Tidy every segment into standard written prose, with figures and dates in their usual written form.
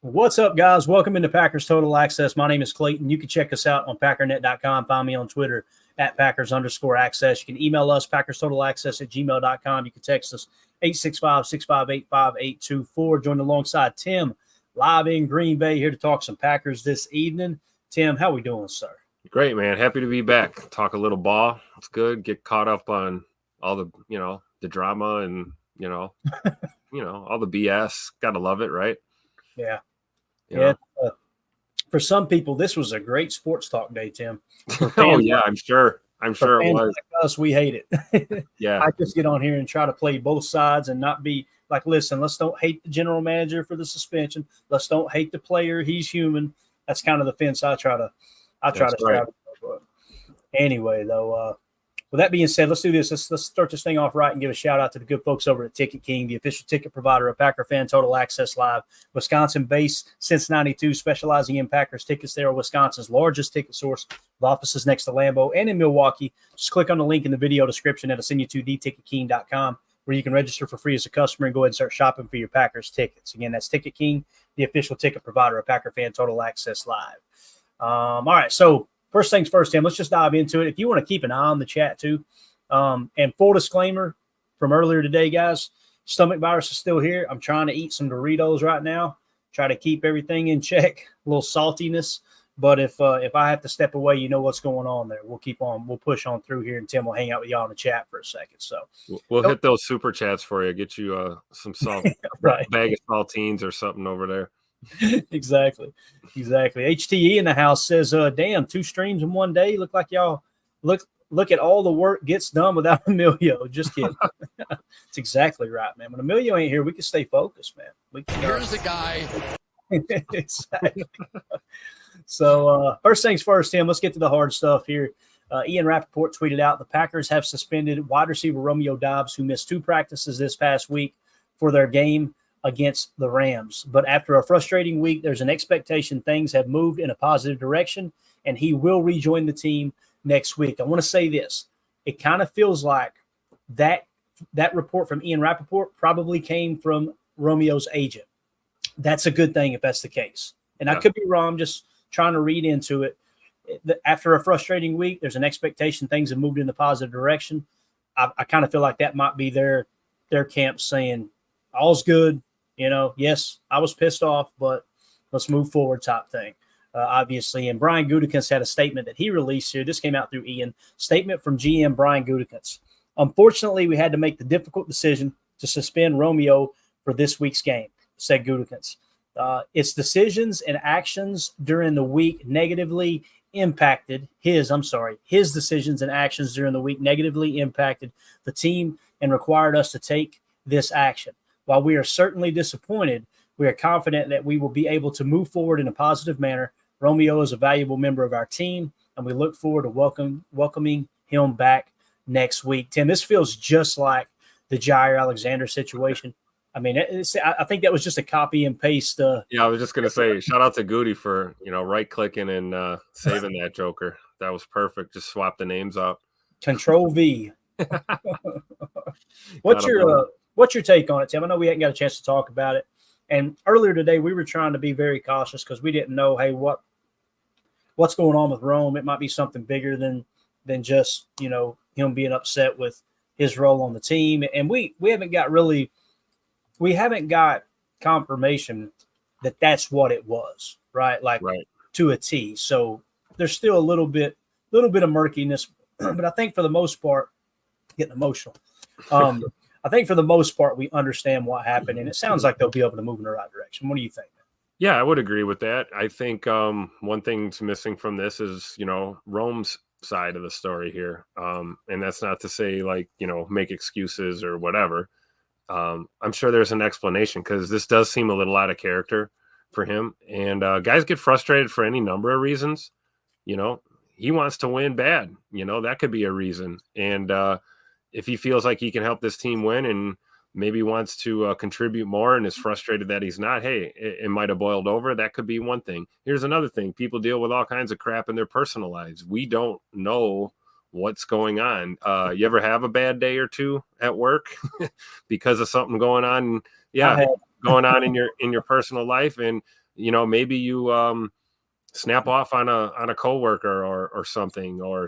What's up, guys? Welcome into Packers Total Access. My name is Clayton. You can check us out on Packernet.com. Find me on Twitter at Packers_access. You can email us, PackersTotalAccess@gmail.com. You can text us 865-658-5824. Join alongside Tim, live in Green Bay, here to talk some Packers this evening. Tim, how we doing, sir? Great, man. Happy to be back. Talk a little ball. It's good. Get caught up on all the, the drama and, all the BS. Gotta love it, right? Yeah. Yeah. For some people, this was a great sports talk day, Tim. Oh, yeah, I'm sure. I'm sure it was. Like us, we hate it. Yeah. I just get on here and try to play both sides and not be like, listen, let's don't hate the general manager for the suspension. Let's don't hate the player. He's human. That's kind of the fence I try to straddle. But anyway, though, with that being said, let's do this. Let's start this thing off right and give a shout out to the good folks over at Ticket King, the official ticket provider of Packer Fan Total Access Live. Wisconsin-based since '92, specializing in Packers tickets. They are Wisconsin's largest ticket source, with offices next to Lambeau and in Milwaukee. Just click on the link in the video description that'll send you to theticketking.com, where you can register for free as a customer and go ahead and start shopping for your Packers tickets. Again, that's Ticket King, the official ticket provider of Packer Fan Total Access Live. All right, so first things first, Tim, let's just dive into it. If you want to keep an eye on the chat too, and full disclaimer from earlier today, guys, stomach virus is still here. I'm trying to eat some Doritos right now, try to keep everything in check, a little saltiness. But if I have to step away, you know what's going on there. We'll keep on. We'll push on through here, and Tim will hang out with y'all in the chat for a second. So we'll hit those super chats for you. Get you some salt, right. Bag of saltines or something over there. Exactly. HTE in the house says, damn, 2 streams in one day. Look like y'all look at all the work gets done without Emilio. Just kidding. That's exactly right, man. When Emilio ain't here, we can stay focused, man. Here's the guy. Exactly. So first things first, Tim, let's get to the hard stuff here. Ian Rappaport tweeted out, the Packers have suspended wide receiver Romeo Doubs, who missed 2 practices this past week for their game against the Rams. But after a frustrating week, there's an expectation things have moved in a positive direction, and he will rejoin the team next week. I want to say this. It kind of feels like that report from Ian Rappaport probably came from Romeo's agent. That's a good thing if that's the case. And I could be wrong, just trying to read into it. After a frustrating week, there's an expectation things have moved in a positive direction. I kind of feel like that might be their camp saying, all's good. Yes, I was pissed off, but let's move forward type thing, obviously. And Brian Gutekunst had a statement that he released here. This came out through Ian. Statement from GM Brian Gutekunst. Unfortunately, we had to make the difficult decision to suspend Romeo for this week's game, said Gutekunst. Its decisions and actions during the week negatively impacted his decisions and actions during the week negatively impacted the team and required us to take this action. While we are certainly disappointed, we are confident that we will be able to move forward in a positive manner. Romeo is a valuable member of our team, and we look forward to welcoming him back next week. Tim, this feels just like the Jair Alexander situation. I mean, I think that was just a copy and paste. Yeah, I was just going to say, shout out to Goody for, right-clicking and saving that joker. That was perfect. Just swap the names out. Control V. What's your take on it, Tim? I know we hadn't got a chance to talk about it. And earlier today, we were trying to be very cautious because we didn't know, hey, what's going on with Rome? It might be something bigger than just, him being upset with his role on the team. And we haven't got confirmation that that's what it was, right? Right. To a T. So there's still a little bit of murkiness. But I think for the most part, getting emotional. I think for the most part, we understand what happened, and it sounds like they'll be able to move in the right direction. What do you think? Yeah, I would agree with that. I think one thing's missing from this is, Rome's side of the story here. And that's not to say make excuses or whatever. I'm sure there's an explanation because this does seem a little out of character for him. And guys get frustrated for any number of reasons. He wants to win bad. That could be a reason. And if he feels like he can help this team win and maybe wants to contribute more and is frustrated that he's not, hey, it might have boiled over. That could be one thing. Here's another thing. People deal with all kinds of crap in their personal lives. We don't know what's going on. You ever have a bad day or two at work because of something going on? Yeah, going on in your personal life. And maybe you snap off on a coworker or something, or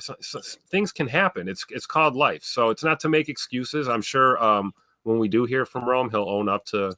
things can happen. It's called life. So it's not to make excuses. I'm sure when we do hear from Rome, he'll own up to,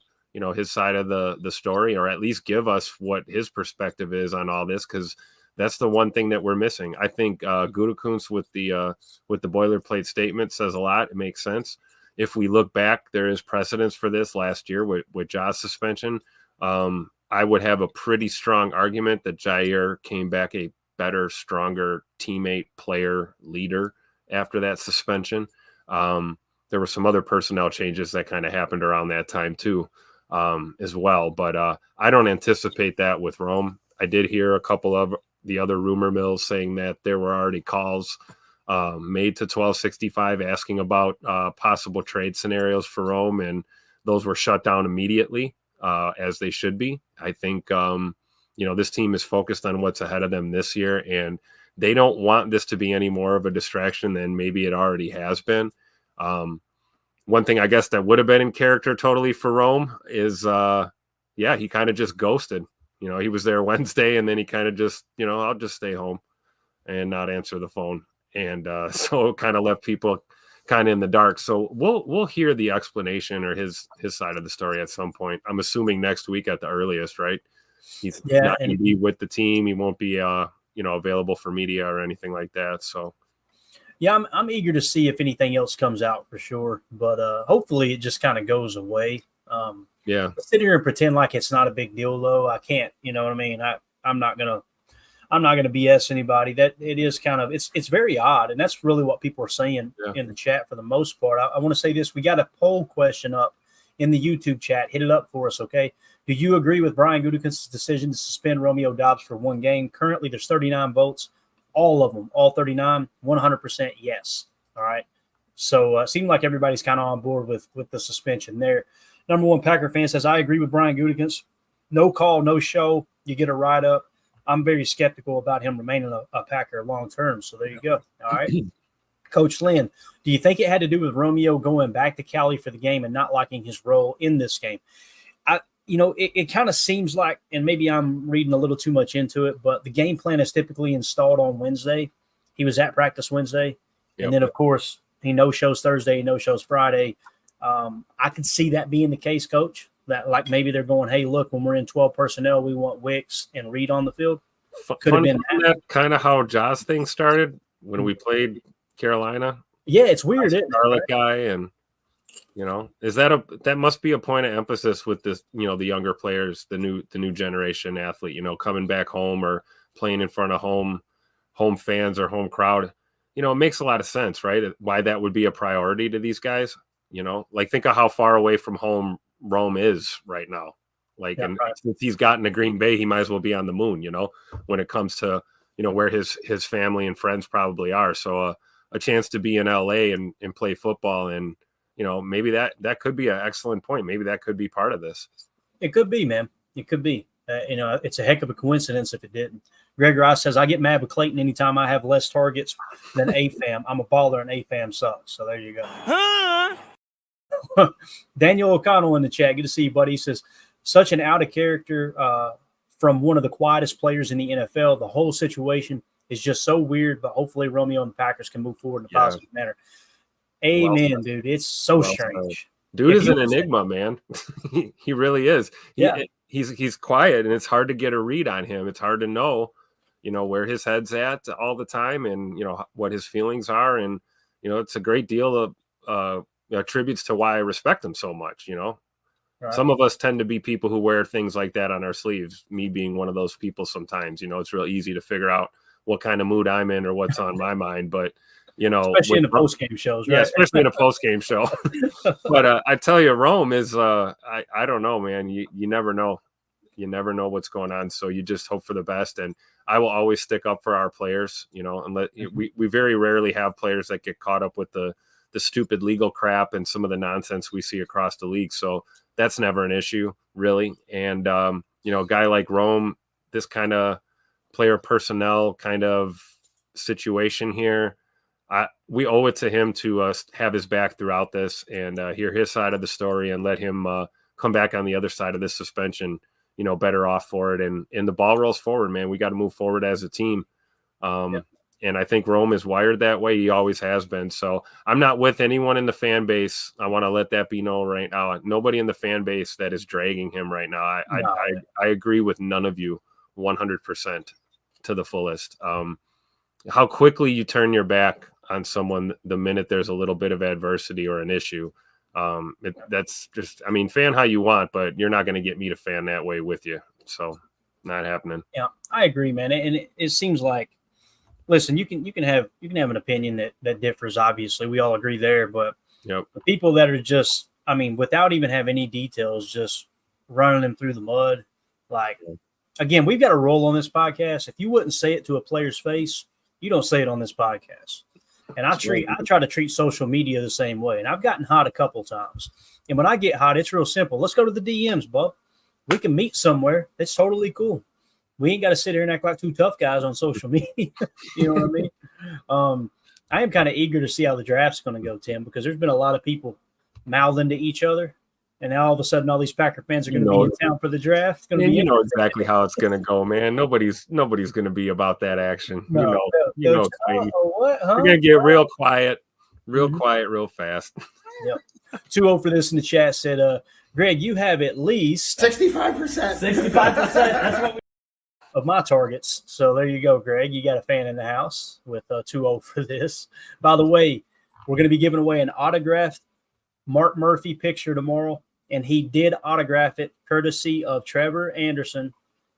his side of the story, or at least give us what his perspective is on all this, because that's the one thing that we're missing. I think Gutekunst with the boilerplate statement says a lot. It makes sense. If we look back, there is precedence for this last year with Ja's suspension. I would have a pretty strong argument that Jair came back a better, stronger teammate, player, leader after that suspension. There were some other personnel changes that kind of happened around that time too, as well. But I don't anticipate that with Rome. I did hear a couple of the other rumor mills saying that there were already calls made to 1265 asking about possible trade scenarios for Rome, and those were shut down immediately, as they should be. I think, this team is focused on what's ahead of them this year, and they don't want this to be any more of a distraction than maybe it already has been. One thing I guess that would have been in character totally for Rome is, he kind of just ghosted. He was there Wednesday, and then he kind of just, I'll just stay home and not answer the phone. And so it kind of left people kind of in the dark. So we'll hear the explanation or his side of the story at some point. I'm assuming next week at the earliest, right? He's not going to be with the team. He won't be, available for media or anything like that. So. Yeah, I'm eager to see if anything else comes out for sure, but hopefully it just kind of goes away. Sit here and pretend like it's not a big deal, though. I can't. You know what I mean? I'm not gonna BS anybody. That it is kind of it's very odd, and that's really what people are saying in the chat for the most part. I want to say this: we got a poll question up in the YouTube chat. Hit it up for us, okay? Do you agree with Brian Gutekunst's decision to suspend Romeo Doubs for one game? Currently, there's 39 votes. All of them, all 39, 100% yes. All right. So it seemed like everybody's kind of on board with the suspension there. Number one Packer fan says, I agree with Brian Gutekunst. No call, no show. You get a write-up. I'm very skeptical about him remaining a Packer long-term. So there you go. All right. Coach Lynn, do you think it had to do with Romeo going back to Cali for the game and not liking his role in this game? It kind of seems like, and maybe I'm reading a little too much into it, but the game plan is typically installed on Wednesday. He was at practice Wednesday. Yep. And then, of course, he no-shows Thursday, he no-shows Friday. I could see that being the case, Coach, that like maybe they're going, hey, look, when we're in 12 personnel, we want Wicks and Reed on the field. Could have been that kind of how Ja's thing started when we played Carolina. Yeah, it's weird. Scarlet guy and – is that must be a point of emphasis with this, the younger players, the new generation athlete, coming back home or playing in front of home fans or home crowd. It makes a lot of sense, right? Why that would be a priority to these guys, like think of how far away from home Rome is right now. Like, and since he's gotten to Green Bay, he might as well be on the moon, when it comes to, where his family and friends probably are. So a chance to be in LA and play football and, maybe that could be an excellent point. Maybe that could be part of this. It could be, man. It could be. It's a heck of a coincidence if it didn't. Greg Ross says, I get mad with Clayton anytime I have less targets than AFAM. I'm a baller and AFAM sucks. So there you go. Daniel O'Connell in the chat. Good to see you, buddy. He says, such an out of character from one of the quietest players in the NFL. The whole situation is just so weird, but hopefully Romeo and the Packers can move forward in a positive manner. Amen, dude. It's so strange. Dude is an enigma, man. He really is. He's quiet, and it's hard to get a read on him. It's hard to know, where his head's at all the time, and what his feelings are, and it's a great deal of attributes to why I respect him so much. Right. Some of us tend to be people who wear things like that on our sleeves. Me being one of those people. Sometimes, it's real easy to figure out what kind of mood I'm in or what's on my mind, but. Especially in the post-game shows, right? Yeah, especially in a post-game show. But I tell you, Rome is, I don't know, man. You never know. You never know what's going on. So you just hope for the best. And I will always stick up for our players, and we very rarely have players that get caught up with the stupid legal crap and some of the nonsense we see across the league. So that's never an issue, really. And, a guy like Rome, this kind of player personnel kind of situation here, we owe it to him to have his back throughout this and hear his side of the story and let him come back on the other side of this suspension, better off for it. And the ball rolls forward, man. We got to move forward as a team. And I think Rome is wired that way. He always has been. So I'm not with anyone in the fan base. I want to let that be known right now. Nobody in the fan base that is dragging him right now. I agree with none of you 100% to the fullest. How quickly you turn your back on someone the minute there's a little bit of adversity or an issue. That's just, I mean, fan how you want, but you're not going to get me to fan that way with you. So not happening. Yeah, I agree, man. And it seems like, listen, you can have an opinion that differs. Obviously, we all agree there, but the people that are just, I mean, without even having any details, just running them through the mud. Like, again, we've got a role on this podcast. If you wouldn't say it to a player's face, you don't say it on this podcast. And I try to treat social media the same way. And I've gotten hot a couple times. And when I get hot, it's real simple. Let's go to the DMs, bub. We can meet somewhere. It's totally cool. We ain't got to sit here and act like two tough guys on social media. You know what I mean? I am kind of eager to see how the draft's going to go, Tim, because there's been a lot of people mouthing to each other. And now all of a sudden, all these Packer fans are going to be in town for the draft. It's going to be exactly how it's going to go, man. Nobody's going to be about that action. No, what, huh? We're going to get real quiet, real fast. Yep. 2-0 for this in the chat said, Greg, you have at least 65%. 65%. That's what of my targets. So there you go, Greg. You got a fan in the house with 2-0 for this. By the way, we're going to be giving away an autographed Mark Murphy picture tomorrow. And he did autograph it courtesy of Trevor Anderson.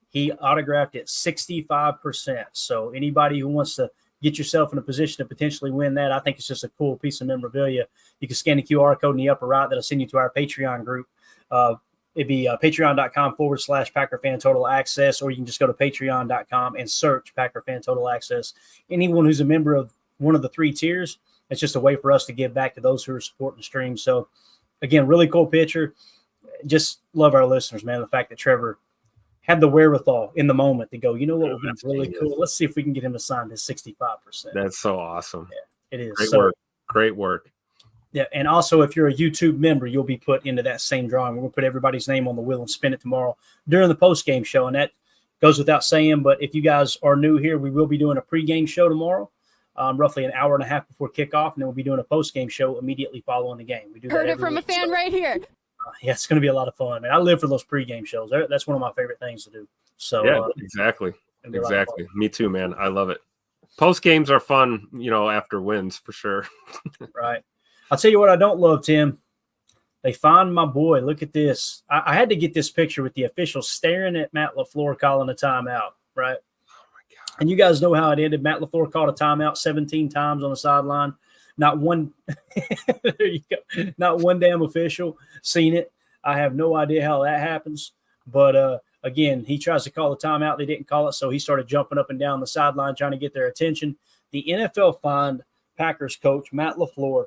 He autographed it 65%. So anybody who wants to get yourself in a position to potentially win that, I think it's just a cool piece of memorabilia. You can scan the QR code in the upper right that'll send you to our Patreon group. It'd be patreon.com/Packer Fan Total Access, or you can just go to patreon.com and search Packer Fan Total Access. Anyone who's a member of one of the 3 tiers, it's just a way for us to give back to those who are supporting the stream. So, again, really cool picture. Just love our listeners, man. The fact that Trevor had the wherewithal in the moment to go, you know what would be really cool? Let's see if we can get him to sign his 65%. That's so awesome. Yeah, it is. Great work. Yeah, and also if you're a YouTube member, you'll be put into that same drawing. We're going to put everybody's name on the wheel and spin it tomorrow during the post-game show. And that goes without saying, but if you guys are new here, we will be doing a pre-game show tomorrow, roughly an hour and a half before kickoff, and then we'll be doing a post-game show immediately following the game. We do Heard it from a fan right here. Yeah, it's going to be a lot of fun, man. I live for those pre-game shows. That's one of my favorite things to do. So yeah, exactly. Me too, man. I love it. Post games are fun, after wins for sure. Right. I'll tell you what I don't love, Tim. They find my boy. Look at this. I had to get this picture with the officials staring at Matt LaFleur calling a timeout, right? Oh my God. And you guys know how it ended. Matt LaFleur called a timeout 17 times on the sideline. Not one there you go. Not one damn official seen it. I have no idea how that happens. But again, he tries to call a timeout. They didn't call it, so he started jumping up and down the sideline trying to get their attention. The NFL fined Packers coach Matt LaFleur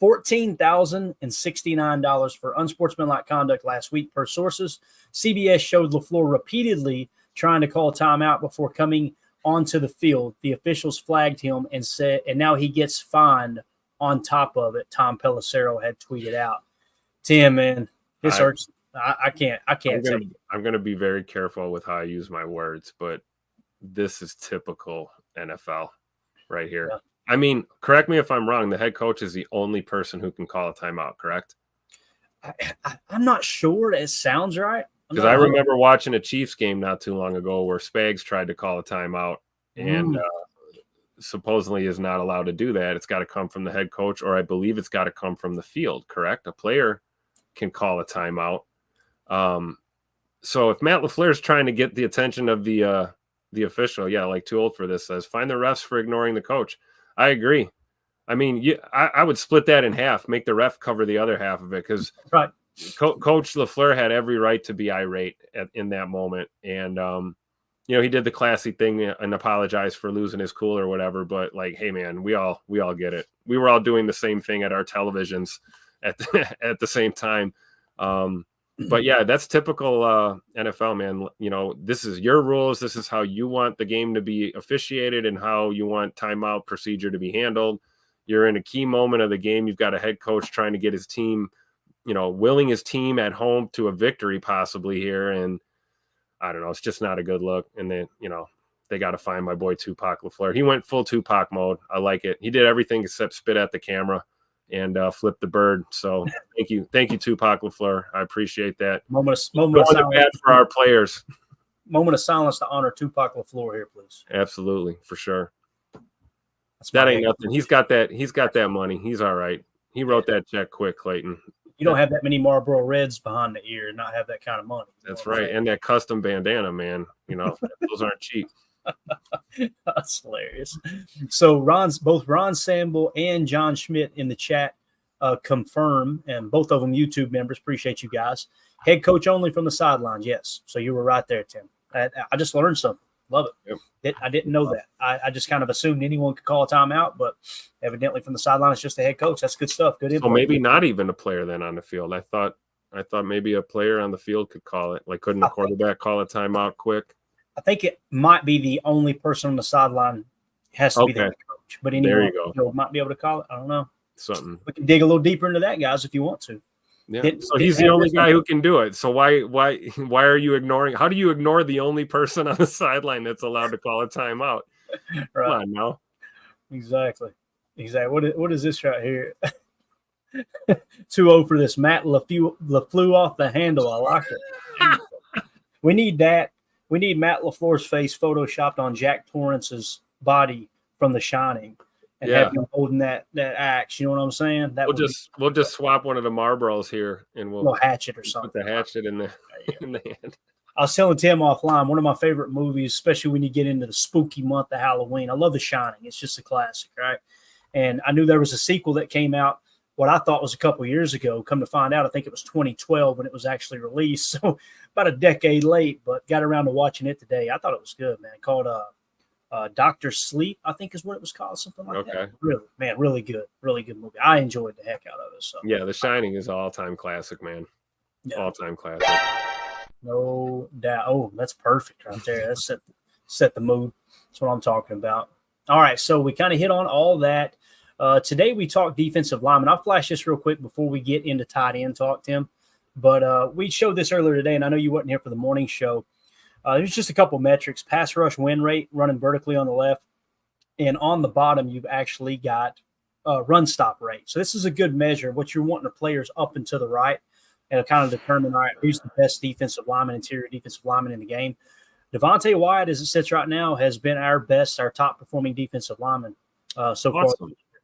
$14,069 for unsportsmanlike conduct last week, per sources. CBS showed LaFleur repeatedly trying to call a timeout before coming onto the field. The officials flagged him and said, and now he gets fined on top of it. Tom Pelissero had tweeted out. Tim, man, this hurts. I can't take it. I'm going to be very careful with how I use my words, but this is typical NFL right here. Yeah. I mean, correct me if I'm wrong. The head coach is the only person who can call a timeout, correct? I'm not sure. It sounds right. Because I remember watching a Chiefs game not too long ago where Spags tried to call a timeout and supposedly is not allowed to do that. It's got to come from the head coach, or I believe it's got to come from the field, correct? A player can call a timeout. So if Matt LaFleur is trying to get the attention of the official, like too old for this, says find the refs for ignoring the coach. I agree. I mean, I would split that in half, make the ref cover the other half of it, because right. Coach LaFleur had every right to be irate in that moment. And, he did the classy thing and apologized for losing his cool or whatever. But like, hey, man, we all get it. We were all doing the same thing at our televisions at the same time. But yeah, that's typical NFL, man. This is your rules. This is how you want the game to be officiated and how you want timeout procedure to be handled. You're in a key moment of the game. You've got a head coach trying to get his team, willing his team at home to a victory possibly here. And I don't know. It's just not a good look. And then, they got to find my boy Tupac LaFleur. He went full Tupac mode. I like it. He did everything except spit at the camera and flip the bird. So thank you, Tupac LaFleur. I appreciate that. Moment Going of to silence bat for our players. Moment of silence to honor Tupac LaFleur here, please. Absolutely, for sure. That's that ain't nothing. He's got that money. He's all right. He wrote that check quick, Clayton. You don't have that many Marlboro Reds behind the ear and not have that kind of money. That's right. And that custom bandana, man. Those aren't cheap. That's hilarious. So both Ron Samble and John Schmidt in the chat confirm, and both of them YouTube members. Appreciate you guys. Head coach only from the sidelines. Yes. So you were right there, Tim. I just learned something. Love it. Yep. I didn't know that. I just kind of assumed anyone could call a timeout, but evidently from the sideline, it's just the head coach. That's good stuff. Good info. So maybe not even a player then on the field. I thought maybe a player on the field could call it. Like, couldn't a quarterback call a timeout quick? I think it might be the only person on the sideline has to be the head coach. But anyone might be able to call it. I don't know. Something. We can dig a little deeper into that, guys, if you want to. Yeah. So he's the only guy who can do it. So why are you ignoring? How do you ignore the only person on the sideline that's allowed to call a timeout? Right. Come on now. Exactly. What is this right here? 2-0 for this. Matt LaFleur off the handle. I like it. We need that. We need Matt LaFleur's face photoshopped on Jack Torrance's body from The Shining. And have him holding that axe, you know what I'm saying? We'll just swap one of the Marlboros here, and we'll hatchet or something. Put the hatchet in the hand. I was telling Tim offline, one of my favorite movies, especially when you get into the spooky month of Halloween. I love The Shining. It's just a classic, right? And I knew there was a sequel that came out, what I thought was a couple years ago. Come to find out, I think it was 2012 when it was actually released. So about a decade late, but got around to watching it today. I thought it was good, man. Called Dr. Sleep, I think is what it was called, something like that. Really good movie. I enjoyed the heck out of it. So yeah, The Shining is an all-time classic, man. All-time classic. No doubt. Oh, that's perfect right there. That's set the mood. That's what I'm talking about. All right, so we kind of hit on all that. Today we talked defensive lineman. I'll flash this real quick before we get into tight end talk, Tim. But we showed this earlier today, and I know you wasn't here for the morning show. There's just a couple metrics: pass rush win rate, running vertically on the left, and on the bottom you've actually got run stop rate. So this is a good measure of what you're wanting the players up and to the right, and it'll kind of determine, all right, who's the best defensive lineman, interior defensive lineman in the game. Devontae Wyatt, as it sits right now, has been our top performing defensive lineman so far.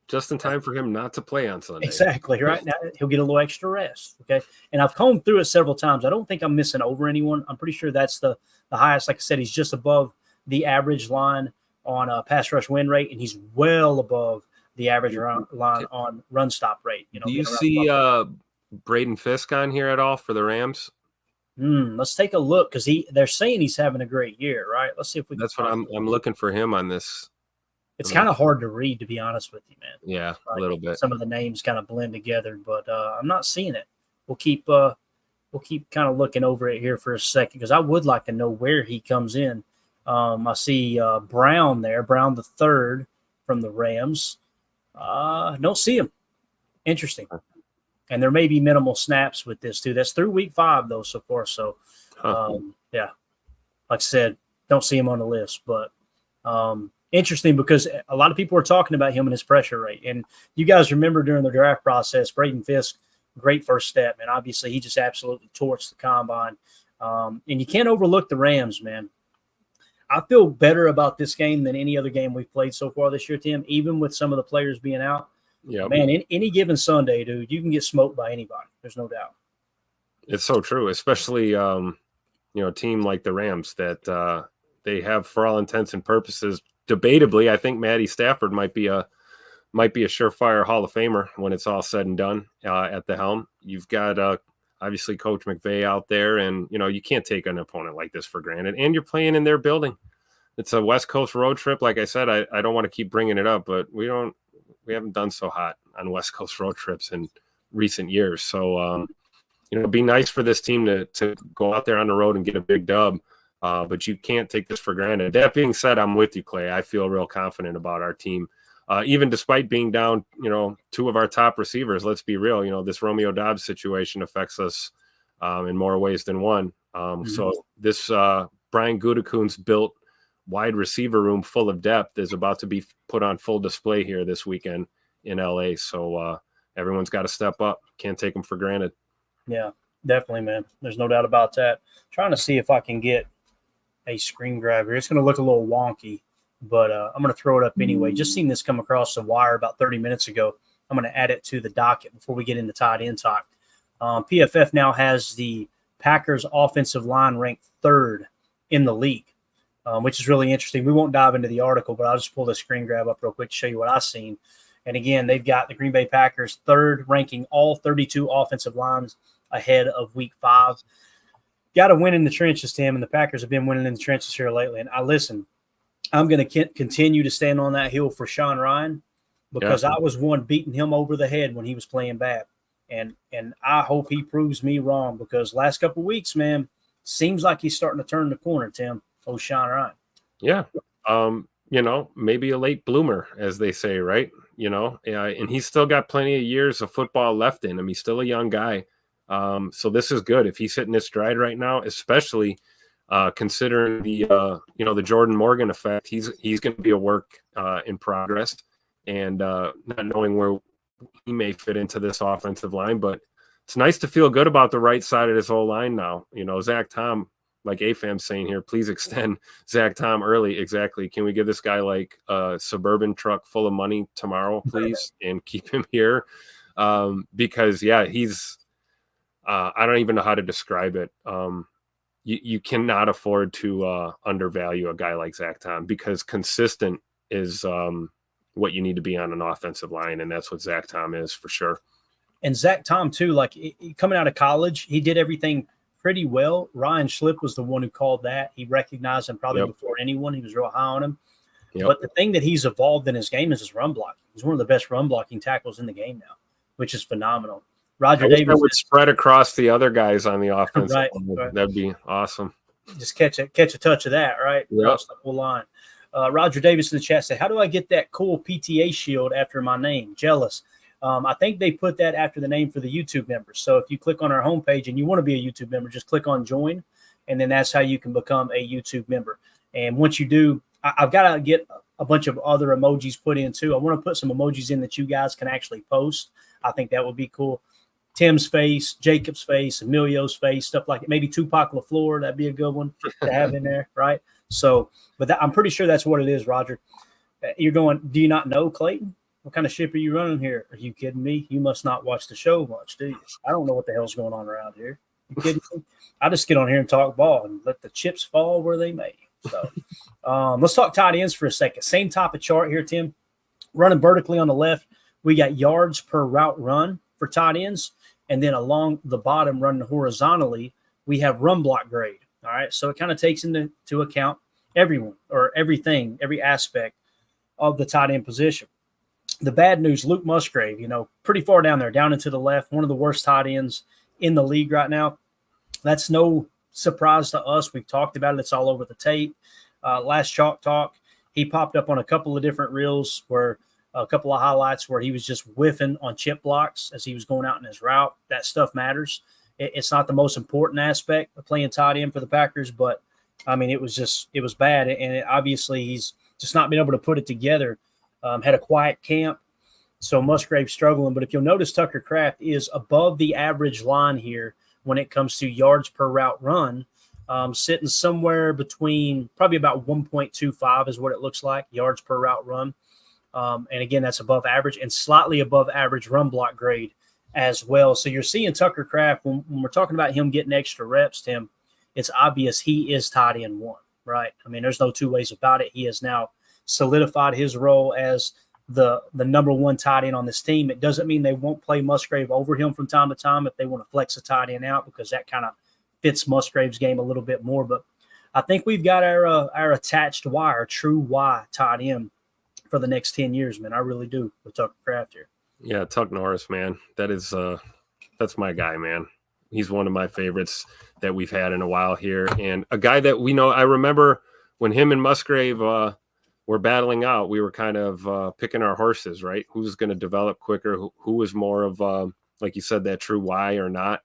Just in time for him not to play on Sunday. Exactly. Right now, he'll get a little extra rest. Okay. And I've combed through it several times. I don't think I'm missing over anyone. I'm pretty sure that's the highest. Like I said, he's just above the average line on pass rush win rate, and he's well above the average line on run stop rate. Do you see Braden Fisk on here at all for the Rams? Let's take a look, because they're saying he's having a great year, right? Let's see if we. That's what I'm looking for him on this. It's kind of hard to read, to be honest with you, man. Yeah, a little bit. Some of the names kind of blend together, but I'm not seeing it. We'll keep kind of looking over it here for a second, because I would like to know where he comes in. I see Brown there, Brown the third from the Rams. Don't see him. Interesting. And there may be minimal snaps with this too. That's through week 5 though so far. So yeah, like I said, don't see him on the list, but interesting, because a lot of people are talking about him and his pressure rate. And you guys remember during the draft process, Braden Fisk, great first step. And obviously he just absolutely torched the combine. And you can't overlook the Rams, man. I feel better about this game than any other game we've played so far this year, Tim, even with some of the players being out. Yeah, man, any given Sunday, dude, you can get smoked by anybody. There's no doubt. It's so true, especially, a team like the Rams that they have, for all intents and purposes, debatably, I think Matty Stafford might be a surefire Hall of Famer when it's all said and done at the helm. You've got obviously Coach McVay out there, and you can't take an opponent like this for granted. And you're playing in their building. It's a West Coast road trip. Like I said, I don't want to keep bringing it up, but we haven't done so hot on West Coast road trips in recent years. So it'd be nice for this team to go out there on the road and get a big dub. But you can't take this for granted. That being said, I'm with you, Clay. I feel real confident about our team. Even despite being down, 2 of our top receivers, let's be real, this Romeo Doubs situation affects us in more ways than one. So this Brian Gutekunst's built wide receiver room full of depth is about to be put on full display here this weekend in LA. So everyone's got to step up. Can't take them for granted. Yeah, definitely, man. There's no doubt about that. Trying to see if I can get a screen grab here. It's going to look a little wonky, but I'm going to throw it up anyway. Just seen this come across the wire about 30 minutes ago. I'm going to add it to the docket before we get into tight end talk. PFF now has the Packers offensive line ranked 3rd in the league, which is really interesting. We won't dive into the article, but I'll just pull the screen grab up real quick to show you what I've seen. And again, they've got the Green Bay Packers 3rd, ranking all 32 offensive lines ahead of Week 5. Got to win in the trenches, Tim, and the Packers have been winning in the trenches here lately. And I'm going to continue to stand on that hill for Sean Ryan because I was one beating him over the head when he was playing bad. And I hope he proves me wrong because last couple of weeks, man, seems like he's starting to turn the corner, Tim. Oh, Sean Ryan. Yeah. Maybe a late bloomer, as they say, right? And he's still got plenty of years of football left in him. He's still a young guy. So this is good. If he's hitting his stride right now, especially considering the Jordan Morgan effect, he's going to be a work in progress and not knowing where he may fit into this offensive line, but it's nice to feel good about the right side of this whole line now. Zach Tom, like AFAM's saying here, please extend Zach Tom early. Exactly. Can we give this guy like a Suburban truck full of money tomorrow, please, and keep him here? Because he's I don't even know how to describe it. You cannot afford to undervalue a guy like Zach Tom because consistent is what you need to be on an offensive line, and that's what Zach Tom is for sure. And Zach Tom, too, like coming out of college, he did everything pretty well. Ryan Schlipp was the one who called that. He recognized him probably before anyone. He was real high on him. Yep. But the thing that he's evolved in his game is his run blocking. He's one of the best run blocking tackles in the game now, which is phenomenal. Roger Davis would spread across the other guys on the offense. Right. That'd be awesome. Just catch a touch of that, right? Yep. Across the whole line. Roger Davis in the chat said, "How do I get that cool PTA shield after my name? Jealous." I think they put that after the name for the YouTube members. So if you click on our homepage and you want to be a YouTube member, just click on join, and then that's how you can become a YouTube member. And once you do, I've got to get a bunch of other emojis put in too. I want to put some emojis in that you guys can actually post. I think that would be cool. Tim's face, Jacob's face, Emilio's face, stuff like it. Maybe Tupac LaFleur, that'd be a good one to have in there, right? So, but I'm pretty sure that's what it is, Roger. You're going, do you not know, Clayton? What kind of ship are you running here? Are you kidding me? You must not watch the show much, do you? I don't know what the hell's going on around here. You kidding me? I just get on here and talk ball and let the chips fall where they may. So let's talk tight ends for a second. Same type of chart here, Tim. Running vertically on the left, we got yards per route run for tight ends. And then along the bottom, running horizontally, we have run block grade. All right. So it kind of takes into account everyone or everything, every aspect of the tight end position. The bad news, Luke Musgrave, pretty far down there, down into the left, one of the worst tight ends in the league right now. That's no surprise to us. We've talked about it. It's all over the tape. Last Chalk Talk, he popped up on a couple of different reels where a couple of highlights where he was just whiffing on chip blocks as he was going out in his route. That stuff matters. It's not the most important aspect of playing tight end for the Packers, but, I mean, it was bad. And obviously he's just not been able to put it together. Had a quiet camp, so Musgrave struggling. But if you'll notice, Tucker Kraft is above the average line here when it comes to yards per route run, sitting somewhere between probably about 1.25 is what it looks like, yards per route run. And again, that's above average and slightly above average run block grade as well. So you're seeing Tucker Kraft, when we're talking about him getting extra reps, Tim, it's obvious he is tight end one, right? I mean, there's no two ways about it. He has now solidified his role as the number one tight end on this team. It doesn't mean they won't play Musgrave over him from time to time if they want to flex a tight end out, because that kind of fits Musgrave's game a little bit more. But I think we've got our attached Y, our true Y tight end for the next 10 years, man. I really do with Tucker Kraft here. Yeah, Tuck Norris, man. That's my guy, man. He's one of my favorites that we've had in a while here. And a guy that we know, I remember when him and Musgrave were battling out, we were kind of picking our horses, right? Who's going to develop quicker? Who was more of, like you said, that true Y or not?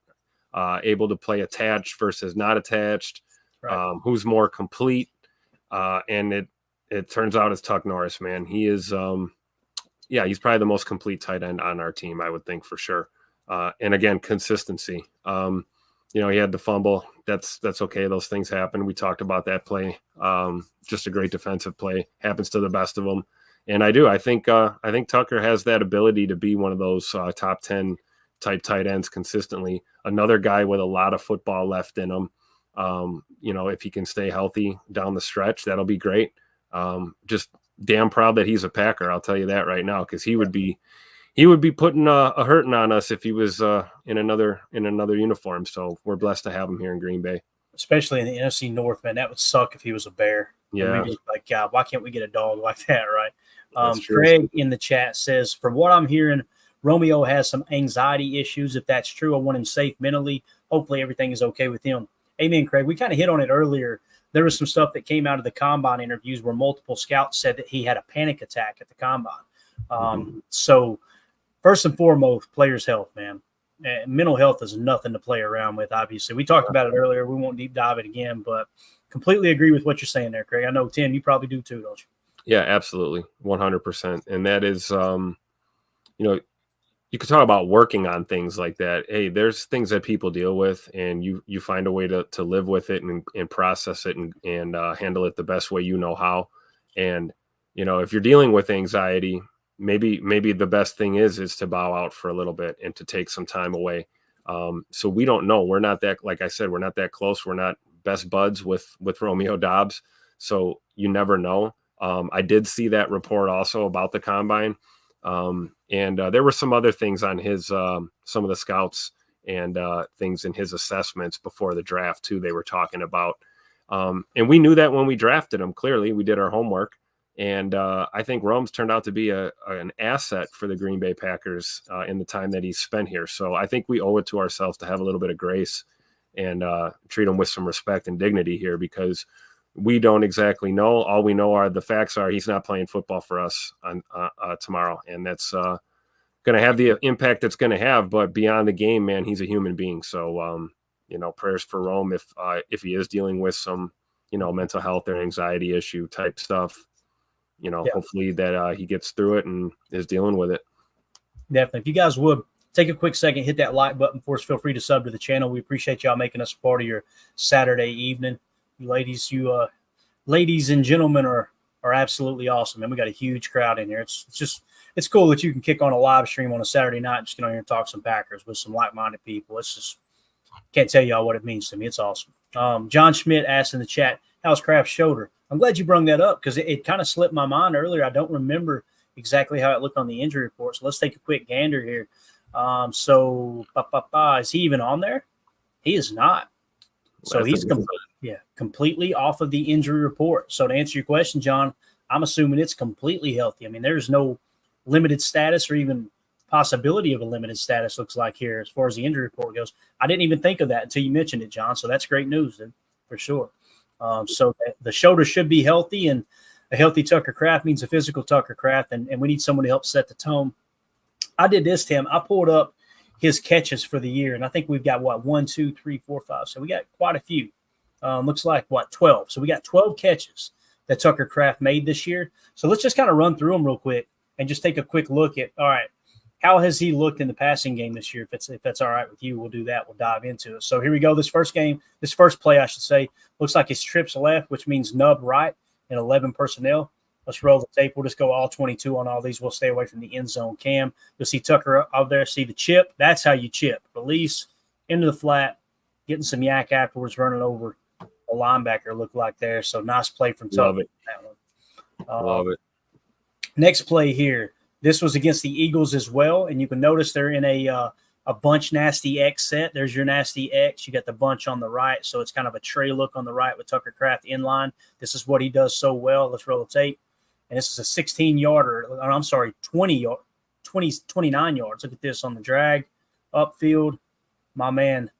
able to play attached versus not attached, Right. who's more complete. And it turns out it's Tuck Norris, man. He is, he's probably the most complete tight end on our team, I would think, for sure. And again, consistency. He had the fumble. That's okay. Those things happen. We talked about that play. Just a great defensive play. Happens to the best of them. And I think Tucker has that ability to be one of those top 10 type tight ends consistently. Another guy with a lot of football left in him. If he can stay healthy down the stretch, that'll be great. Just damn proud that he's a Packer. I'll tell you that right now, because he would be putting a hurting on us if he was in another uniform. So we're blessed to have him here in Green Bay, especially in the NFC North, man. That would suck if he was a Bear. Yeah, like, God, why can't we get a dog like that, right? Craig in the chat says, from what I'm hearing, Romeo has some anxiety issues. If that's true, I want him safe mentally. Hopefully everything is okay with him. Amen, Craig. We kind of hit on it earlier. There was some stuff that came out of the combine interviews where multiple scouts said that he had a panic attack at the combine. So first and foremost, players' health, man. Mental health is nothing to play around with, obviously. We talked about it earlier. We won't deep dive it again, but completely agree with what you're saying there, Craig. I know, Tim, you probably do too, don't you? Yeah, absolutely. 100%. And that is, you could talk about working on things like that. Hey, there's things that people deal with, and you find a way to live with it and process it and handle it the best way you know how. And, if you're dealing with anxiety, maybe the best thing is to bow out for a little bit and to take some time away. So we don't know. We're not that, like I said, we're not that close. We're not best buds with Romeo Doubs. So you never know. I did see that report also about the combine. And there were some other things on his, some of the scouts and things in his assessments before the draft too, they were talking about. And we knew that when we drafted him. Clearly we did our homework. And I think Rome's turned out to be an asset for the Green Bay Packers in the time that he's spent here. So I think we owe it to ourselves to have a little bit of grace and treat him with some respect and dignity here, because we don't exactly know. All we know are the facts are he's not playing football for us on tomorrow. And that's going to have the impact it's going to have. But beyond the game, man, he's a human being. So, prayers for Rome if he is dealing with some, mental health or anxiety issue type stuff. Hopefully that he gets through it and is dealing with it. Definitely. If you guys would take a quick second, hit that like button for us. Feel free to sub to the channel. We appreciate y'all making us a part of your Saturday evening. You ladies and gentlemen are absolutely awesome. And we got a huge crowd in here. It's cool that you can kick on a live stream on a Saturday night and just get on here and talk some Packers with some like-minded people. It's just, can't tell y'all what it means to me. It's awesome. John Schmidt asked in the chat, how's Kraft's shoulder? I'm glad you brought that up, because it kind of slipped my mind earlier. I don't remember exactly how it looked on the injury report. So let's take a quick gander here. Is he even on there? He is not. So he's completely off of the injury report. So to answer your question, John, I'm assuming it's completely healthy. I mean, there's no limited status or even possibility of a limited status, looks like here, as far as the injury report goes. I didn't even think of that until you mentioned it, John. So that's great news, dude, for sure. So the shoulder should be healthy, and a healthy Tucker Kraft means a physical Tucker Kraft, and we need someone to help set the tone. I did this, Tim. I pulled up his catches for the year, and I think we've got, 1, 2, 3, 4, 5. So we got quite a few. Looks like, 12. So we got 12 catches that Tucker Kraft made this year. So let's just kind of run through them real quick and just take a quick look at, all right, how has he looked in the passing game this year? If that's all right with you, we'll do that. We'll dive into it. So here we go. This first play, I should say, looks like his trips left, which means nub right and 11 personnel. Let's roll the tape. We'll just go all 22 on all these. We'll stay away from the end zone cam. You'll see Tucker out there. See the chip. That's how you chip. Release into the flat, getting some yak afterwards, running over a linebacker looked like there. So nice play from Tucker. Love it. Love it. Next play here. This was against the Eagles as well, and you can notice they're in a bunch nasty X set. There's your nasty X. You got the bunch on the right, so it's kind of a tray look on the right with Tucker Kraft in line. This is what he does so well. Let's roll the tape. And this is a 16-yarder. I'm sorry, 29 yards. Look at this on the drag, upfield. My man.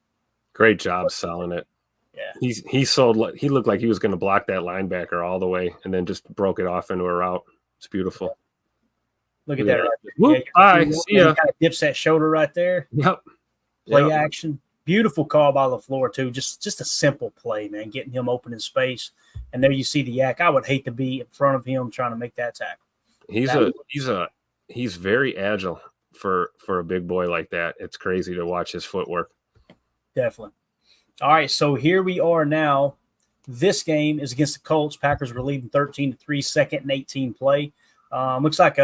Great job selling it. Yeah. He looked like he was going to block that linebacker all the way and then just broke it off into a route. It's beautiful. Look at that right there. Whoop, bye. See ya. He kind of dips that shoulder right there. Yep. Play action. Beautiful call by LaFleur, too. Just a simple play, man, getting him open in space. And there you see the yak. I would hate to be in front of him trying to make that tackle. He's very agile for a big boy like that. It's crazy to watch his footwork. Definitely. All right, so here we are now. This game is against the Colts. Packers were leading 13-3, second and 18 play. Looks like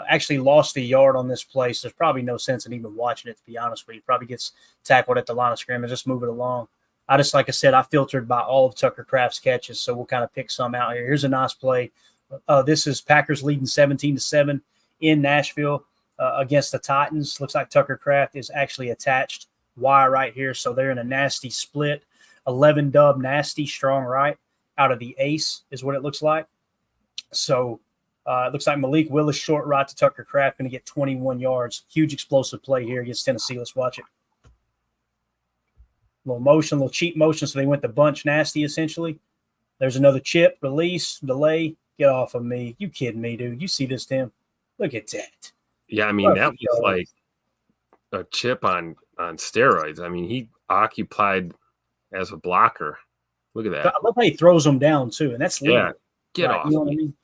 actually lost a yard on this play, so there's probably no sense in even watching it, to be honest with you. Probably gets tackled at the line of scrimmage. Just move it along. Like I said, I filtered by all of Tucker Kraft's catches, so we'll kind of pick some out here. Here's a nice play. This is Packers leading 17-7 in Nashville against the Titans. Looks like Tucker Kraft is actually attached wire right here, so they're in a nasty split. 11 dub, nasty, strong right out of the ace is what it looks like. So it looks like Malik Willis short right to Tucker Kraft, going to get 21 yards. Huge explosive play here against Tennessee. Let's watch it. Little cheap motion, so they went the bunch nasty essentially. There's another chip, release, delay. Get off of me. You kidding me, dude? You see this, Tim? Look at that. Yeah, I mean, that was like a chip on steroids. I mean, he occupied as a blocker. Look at that. I love how he throws them down too, and that's legal. Yeah, get off. You know what I mean?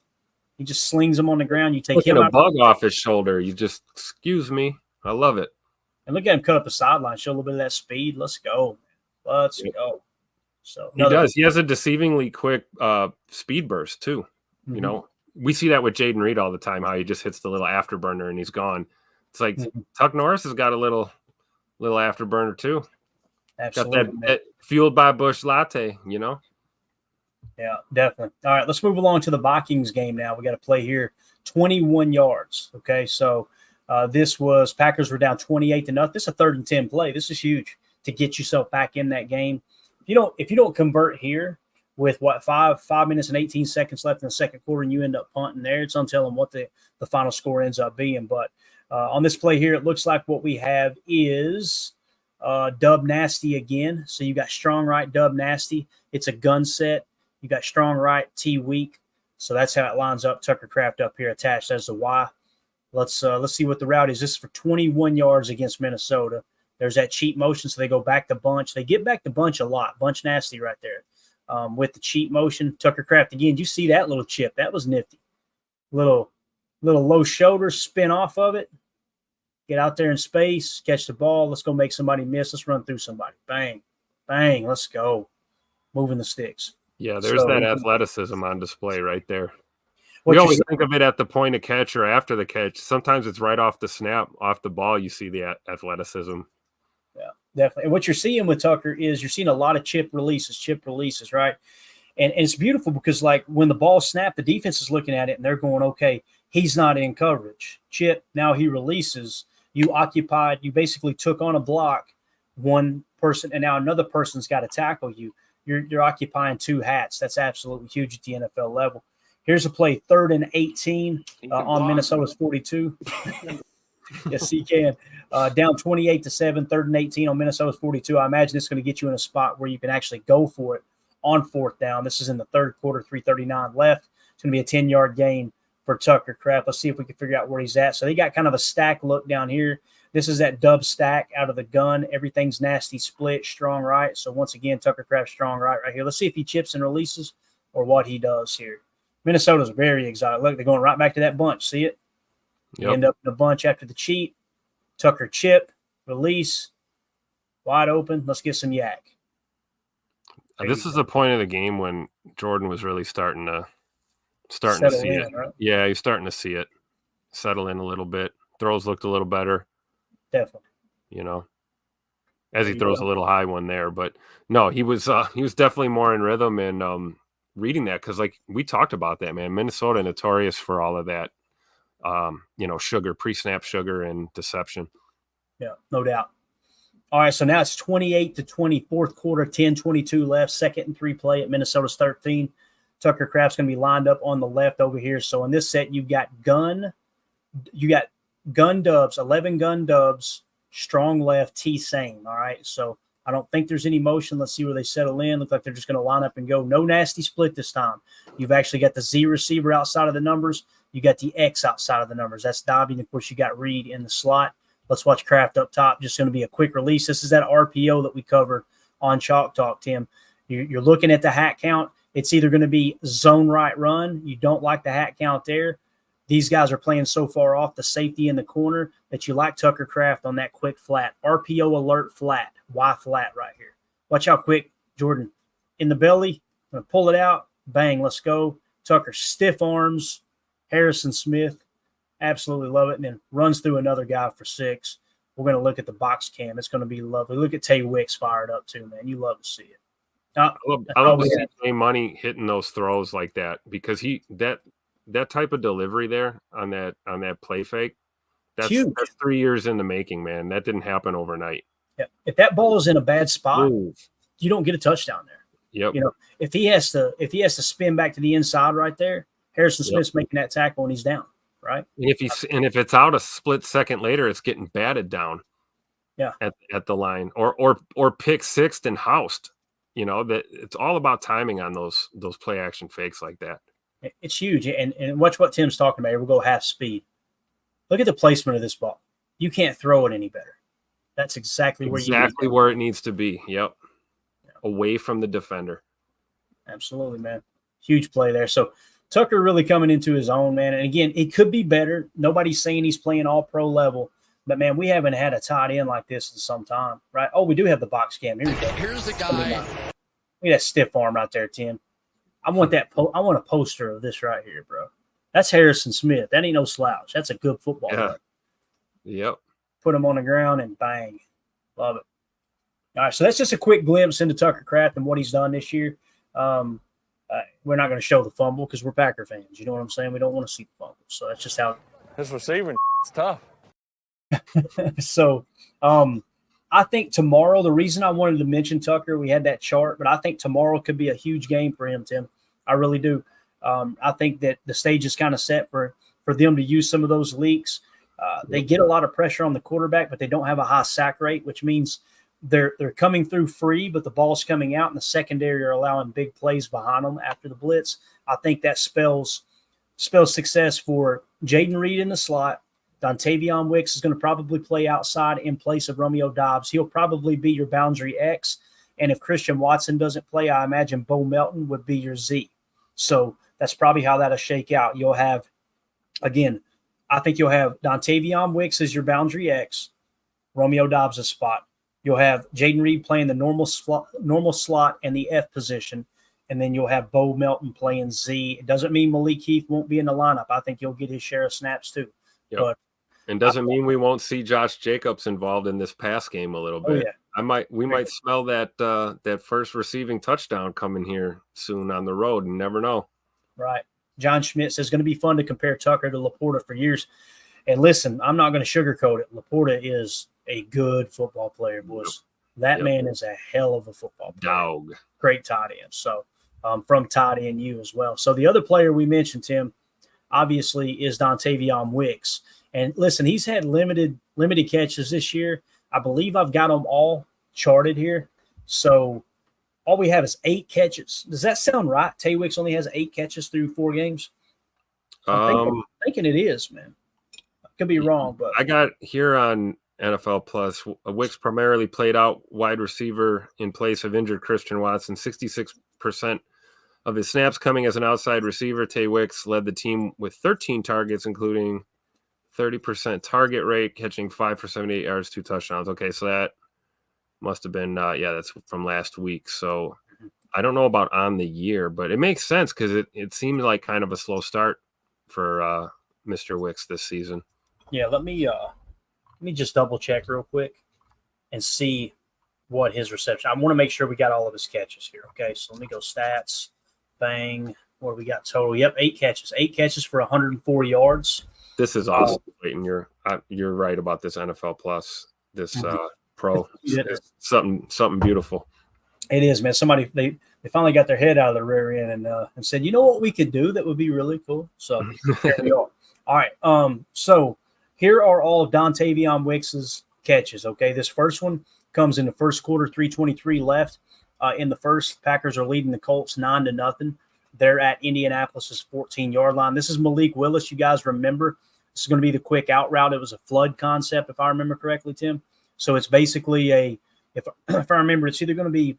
He just slings them on the ground. You take look him at out a bug off his shoulder. You just, excuse me. I love it. And look at him cut up the sideline, show a little bit of that speed. Let's go. Let's go. So he does. He has a deceivingly quick speed burst too. Mm-hmm. You know, we see that with Jaden Reed all the time, how he just hits the little afterburner and he's gone. It's like Tuck Norris has got a little afterburner too. Absolutely. Got that fueled by Busch Latte, you know? Yeah, definitely. All right, let's move along to the Vikings game now. We got to play here 21 yards. Okay, so this was Packers were down 28-0. This is a 3rd and 10 play. This is huge to get yourself back in that game. If you don't convert here with 5 minutes and 18 seconds left in the second quarter and you end up punting there, it's untelling what the final score ends up being. But on this play here, it looks like what we have is dub nasty again. So you got strong right, dub nasty. It's a gun set. You got strong right, T weak. So that's how it lines up. Tucker Kraft up here attached as the Y. Let's see what the route is. This is for 21 yards against Minnesota. There's that cheat motion, so they go back to bunch. They get back to bunch a lot. Bunch nasty right there with the cheat motion. Tucker Kraft again. You see that little chip? That was nifty. Little low shoulder spin off of it. Get out there in space, catch the ball. Let's go make somebody miss. Let's run through somebody. Bang, bang. Let's go. Moving the sticks. Yeah, there's that athleticism on display right there. We always think of it at the point of catch or after the catch. Sometimes it's right off the snap, off the ball. You see the athleticism. Yeah, definitely. And what you're seeing with Tucker is you're seeing a lot of chip releases, right? And it's beautiful because, like, when the ball snapped, the defense is looking at it and they're going, okay, he's not in coverage. Chip, now he releases. You occupied, you basically took on a block, one person, and now another person's got to tackle you. You're occupying 2 hats. That's absolutely huge at the NFL level. Here's a play, 3rd and 18 on Minnesota's 42. Yes, he can. Down 28-7, 3rd and 18 on Minnesota's 42. I imagine it's going to get you in a spot where you can actually go for it on 4th down. This is in the 3rd quarter, 3:39 left. It's going to be a 10-yard gain for Tucker Kraft. Let's see if we can figure out where he's at. So they got kind of a stack look down here. This is that dub stack out of the gun. Everything's nasty split, strong right. So once again, Tucker Kraft strong right here. Let's see if he chips and releases or what he does here. Minnesota's very exotic. Look, they're going right back to that bunch. See it? Yep. End up in a bunch after the cheat. Tucker chip, release, wide open. Let's get some yak. This is the point of the game when Jordan was really starting to see it. Right? Yeah, he's starting to see it settle in a little bit. Throws looked a little better. Definitely. You know, as he throws a little high one there, but no, he was definitely more in rhythm and reading that because, like, we talked about that, man. Minnesota notorious for all of that. Sugar, pre-snap sugar and deception. Yeah, no doubt. All right, so now it's 28-20, 4th quarter, 10:22 left, 2nd and 3 play at Minnesota's 13. Tucker Kraft's going to be lined up on the left over here. So in this set, you've got gun dubs, 11 gun dubs, strong left, T same. All right, so I don't think there's any motion. Let's see where they settle in. Look like they're just going to line up and go. No nasty split this time. You've actually got the Z receiver outside of the numbers. You got the X outside of the numbers. That's Dobby. And, of course, you got Reed in the slot. Let's watch Kraft up top. Just going to be a quick release. This is that RPO that we covered on Chalk Talk, Tim. You're looking at the hat count. It's either going to be zone right run. You don't like the hat count there. These guys are playing so far off the safety in the corner that you like Tucker Kraft on that quick flat. RPO alert flat. Y flat right here. Watch how quick, Jordan. In the belly, I'm going to pull it out. Bang, let's go. Tucker, stiff arms. Harrison Smith, absolutely love it. And then runs through another guy for 6. We're going to look at the box cam. It's going to be lovely. Look at Tay Wicks fired up too, man. You love to see it. I love to see Jay Money hitting those throws like that because that type of delivery there on that play fake, that's 3 years in the making, man. That didn't happen overnight. Yeah. If that ball is in a bad spot, you don't get a touchdown there. Yep. You know, if he has to spin back to the inside right there, Harrison Smith's making that tackle and he's down, right? And if it's out a split second later, it's getting batted down. Yeah. At the line or pick sixth and housed. You know, that it's all about timing on those play action fakes like that. It's huge. And watch what Tim's talking about here. We'll go half speed. Look at the placement of this ball. You can't throw it any better. That's exactly where it needs to be. Yep. Away from the defender. Absolutely, man. Huge play there. So Tucker really coming into his own, man. And again, it could be better. Nobody's saying he's playing all pro level. But, man, we haven't had a tight end like this in some time, right? Oh, we do have the box cam. Here we go. Here's the guy. Look at that stiff arm right there, Tim. I want a poster of this right here, bro. That's Harrison Smith. That ain't no slouch. That's a good football player. Yep. Put him on the ground and bang. Love it. All right, so that's just a quick glimpse into Tucker Kraft and what he's done this year. We're not going to show the fumble because we're Packer fans. You know what I'm saying? We don't want to see the fumble. So that's just how – His receiving is tough. So I think tomorrow, the reason I wanted to mention Tucker, we had that chart, but I think tomorrow could be a huge game for him, Tim. I really do. I think that the stage is kind of set for them to use some of those leaks. They get a lot of pressure on the quarterback, but they don't have a high sack rate, which means they're coming through free, but the ball's coming out, and the secondary are allowing big plays behind them after the blitz. I think that spells success for Jaden Reed in the slot. Dontavion Wicks is going to probably play outside in place of Romeo Doubs. He'll probably be your boundary X. And if Christian Watson doesn't play, I imagine Bo Melton would be your Z. So that's probably how that'll shake out. You'll have, again, I think you'll have Dontavion Wicks as your boundary X, Romeo Doubs' spot. You'll have Jaden Reed playing the normal slot and the F position. And then you'll have Bo Melton playing Z. It doesn't mean Malik Heath won't be in the lineup. I think he'll get his share of snaps too. Yep. But and doesn't mean we won't see Josh Jacobs involved in this pass game a little bit. Oh, yeah. We might smell that first receiving touchdown coming here soon on the road, and never know. Right. John Schmidt says it's going to be fun to compare Tucker to Laporta for years. And listen, I'm not going to sugarcoat it. Laporta is a good football player, boys. That man is a hell of a football player. Dog. Great tight end. So from tight end you as well. So the other player we mentioned, Tim, obviously is Dontavion Wicks. And listen, he's had limited catches this year. I believe I've got them all charted here. So all we have is 8 catches. Does that sound right? Tay Wicks only has 8 catches through 4 games. I'm thinking it is, man. I could be wrong, but I got here on NFL Plus. Wicks primarily played out wide receiver in place of injured Christian Watson. 66% of his snaps coming as an outside receiver. Tay Wicks led the team with 13 targets, including 30% target rate, catching 5 for 78 yards, 2 touchdowns. Okay, so that must have been, that's from last week. So I don't know about on the year, but it makes sense because it seemed like kind of a slow start for Mr. Wicks this season. Yeah, let me just double check real quick and see what his reception. I want to make sure we got all of his catches here. Okay, so let me go stats. Bang. What do we got total? Yep, 8 catches. 8 catches for 104 yards. This is awesome, Clayton. You're right about this NFL Plus. This pro, it's something beautiful. It is, man. Somebody they finally got their head out of the rear end and said, you know what we could do that would be really cool. So there we are. All right. So here are all of Dontavion Wicks's catches. Okay, this first one comes in the first quarter, 3:23 left. In the first, Packers are leading the Colts 9-0. They're at Indianapolis's 14-yard line. This is Malik Willis. You guys remember This is going to be the quick out route. It was a flood concept, if I remember correctly, Tim. So it's basically if I remember, it's either going to be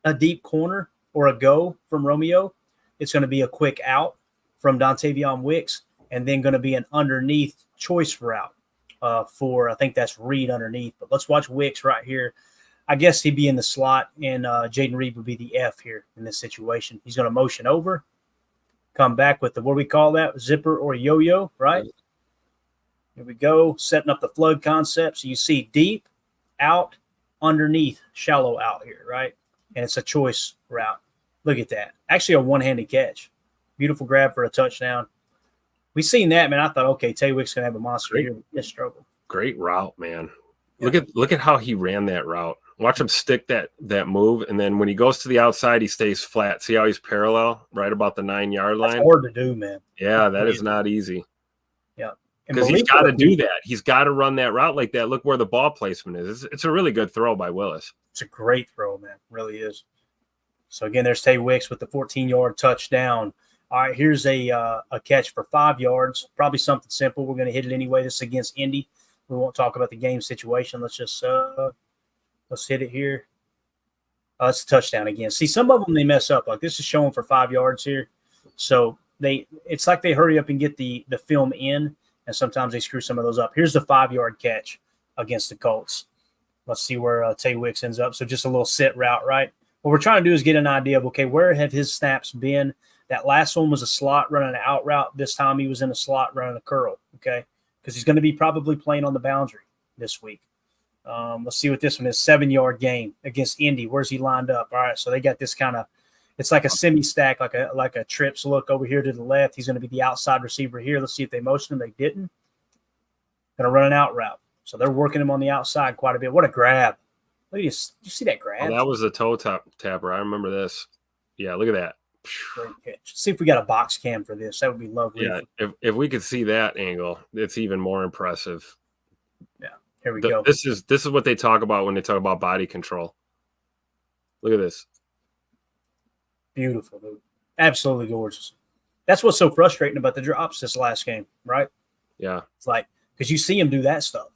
a deep corner or a go from Romeo. It's going to be a quick out from Dontavion Wicks, and then going to be an underneath choice route for, I think that's Reed underneath. But let's watch Wicks right here. I guess he'd be in the slot, and Jaden Reed would be the F here in this situation. He's going to motion over, come back with the, what do we call that, zipper or yo-yo, right? Here we go, setting up the flood concept. So you see deep, out, underneath, shallow out here, right? And it's a choice route. Look at that. Actually a one-handed catch. Beautiful grab for a touchdown. We seen that, man. I thought, okay, Tay Wick's going to have a monster here. Just struggle. Great route, man. Yeah. Look at how he ran that route. Watch him stick that move, and then when he goes to the outside, he stays flat. See how he's parallel right about the 9-yard line? That's hard to do, man. Yeah, that is not easy. Yeah. Because he's got to do that. He's got to run that route like that. Look where the ball placement is. It's a really good throw by Willis. It's a great throw, man. It really is. So, again, there's Tay Wicks with the 14-yard touchdown. All right, here's a catch for 5 yards. Probably something simple. We're going to hit it anyway. This is against Indy. We won't talk about the game situation. Let's just let's hit it here. It's a touchdown again. See, some of them they mess up. Like this is showing for 5 yards here. So it's like they hurry up and get the film in, and sometimes they screw some of those up. Here's the 5-yard catch against the Colts. Let's see where Tay Wicks ends up. So just a little sit route, right? What we're trying to do is get an idea of, okay, where have his snaps been? That last one was a slot running an out route. This time he was in a slot running a curl, okay? Because he's going to be probably playing on the boundary this week. Let's see what this one is. 7-yard gain against Indy. Where's he lined up? All right, so they got this kind of – it's like a semi-stack, like a trips look over here to the left. He's going to be the outside receiver here. Let's see if they motion him. They didn't. Going to run an out route. So they're working him on the outside quite a bit. What a grab. Look at this. You see that grab? Oh, that was a toe tapper. I remember this. Yeah, look at that. Great catch. See if we got a box cam for this. That would be lovely. Yeah, if we could see that angle, it's even more impressive. Yeah, here we go. This is what they talk about when they talk about body control. Look at this. Beautiful, dude. Absolutely gorgeous. That's what's so frustrating about the drops this last game, right? Yeah. It's like, because you see him do that stuff.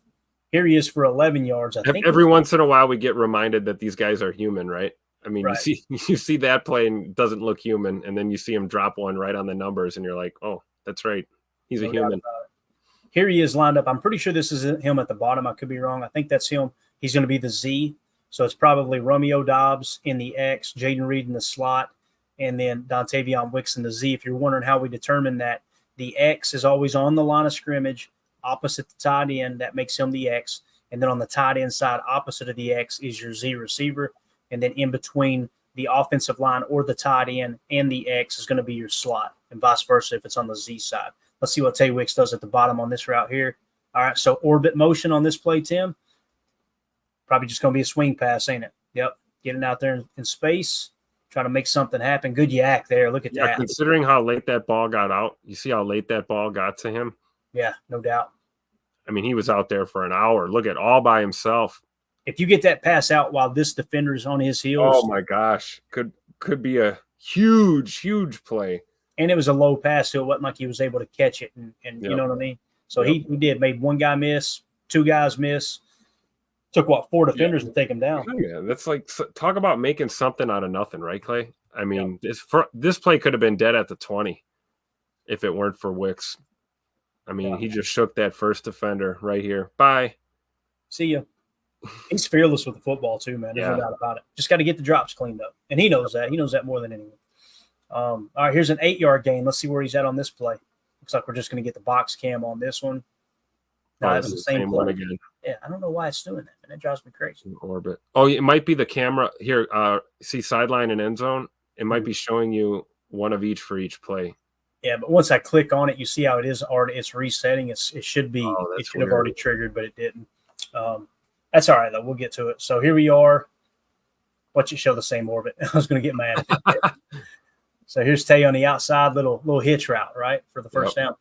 Here he is for 11 yards. I think every once in a while we get reminded that these guys are human, right? I mean, right. you see that play and it doesn't look human, and then you see him drop one right on the numbers, and you're like, oh, that's right. He's a human. Here he is lined up. I'm pretty sure this is him at the bottom. I could be wrong. I think that's him. He's going to be the Z. So it's probably Romeo Doubs in the X, Jaden Reed in the slot, and then Dontavion Wicks in the Z. If you're wondering how we determine that, the X is always on the line of scrimmage, opposite the tight end. That makes him the X. And then on the tight end side, opposite of the X, is your Z receiver. And then in between the offensive line or the tight end and the X is going to be your slot, and vice versa if it's on the Z side. Let's see what Tay Wicks does at the bottom on this route here. All right, so orbit motion on this play, Tim. Probably just going to be a swing pass, ain't it? Yep, getting out there in space, trying to make something happen. Good yak there. Look at that. Considering how late that ball got out, you see how late that ball got to him? Yeah, no doubt. I mean, he was out there for an hour. Look at all by himself. If you get that pass out while this defender is on his heels. Oh, my gosh. Could be a huge play. And it was a low pass, so it wasn't like he was able to catch it. And yep. You know what I mean? So he made one guy miss, 2 guys miss. Took, 4 defenders to take him down. Yeah, that's like – talk about making something out of nothing, right, Clay? I mean, this play could have been dead at the 20 if it weren't for Wicks. I mean, he just shook that first defender right here. Bye. See ya. He's fearless with the football too, man. There's no doubt about it. Just got to get the drops cleaned up. And he knows that. He knows that more than anyone. All right, here's an 8-yard gain. Let's see where he's at on this play. Looks like we're just going to get the box cam on this one. No, it's the same one again. Yeah, I don't know why it's doing that, and it drives me crazy. Orbit. Oh, it might be the camera here. See sideline and end zone. It might be showing you one of each for each play. Yeah, but once I click on it, you see how it is already. It's resetting. It should be. It should have already triggered, but it didn't. That's all right though. We'll get to it. So here we are. Watch it show the same orbit. I was going to get mad at it. So here's Tay on the outside, little hitch route, right, for the first down.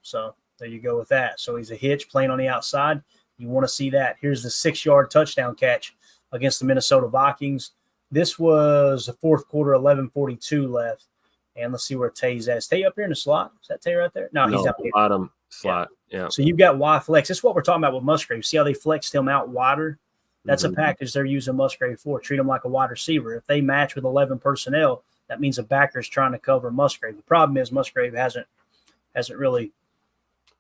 So there you go with that. So he's a hitch playing on the outside. You want to see that. Here's the 6-yard touchdown catch against the Minnesota Vikings. This was the fourth quarter, 11:42 left. And let's see where Tay's at. Is Tay up here in the slot? Is that Tay right there? No, he's down the bottom. slot. Yeah. So you've got Y flex. That's what we're talking about with Musgrave. See how they flexed him out wider? That's a package they're using Musgrave for. Treat him like a wide receiver. If they match with 11 personnel, that means a backer is trying to cover Musgrave. The problem is Musgrave hasn't really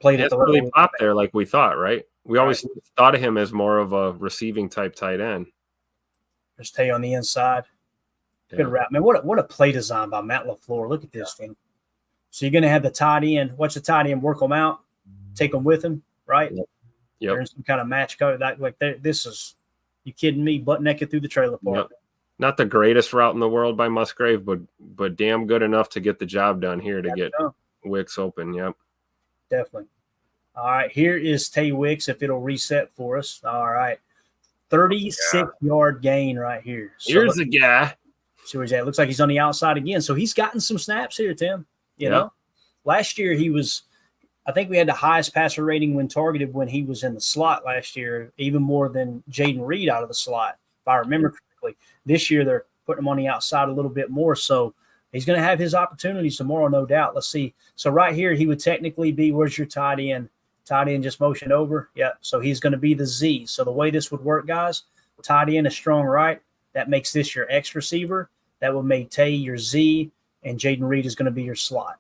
played at the level. Really popped there like we thought, right? We always thought of him as more of a receiving type tight end. There's Tay on the inside. Good route, man. What a play design by Matt LaFleur. Look at this thing. So you're going to have the tight end. Watch the tight end work them out, take them with him, right? Yep. They're in some kind of match code. This is, you kidding me? Butt naked through the trailer park. Yep. Not the greatest route in the world by Musgrave, but damn good enough to get the job done here to get Wicks open. Yep. Definitely. All right, here is Tay Wicks if it'll reset for us. All right. 36-yard gain right here. So here's the guy. See where he's at. Looks like he's on the outside again. So he's gotten some snaps here, Tim. You know, last year he was, I think we had the highest passer rating when targeted when he was in the slot last year, even more than Jaden Reed out of the slot, if I remember correctly. This year they're putting him on the outside a little bit more. So he's going to have his opportunities tomorrow, no doubt. Let's see. So right here, he would technically be, where's your tight end? Tight end just motioned over. Yeah. So he's going to be the Z. So the way this would work, guys, tight end is strong right. That makes this your X receiver. That would make Tay your Z, and Jaden Reed is going to be your slot.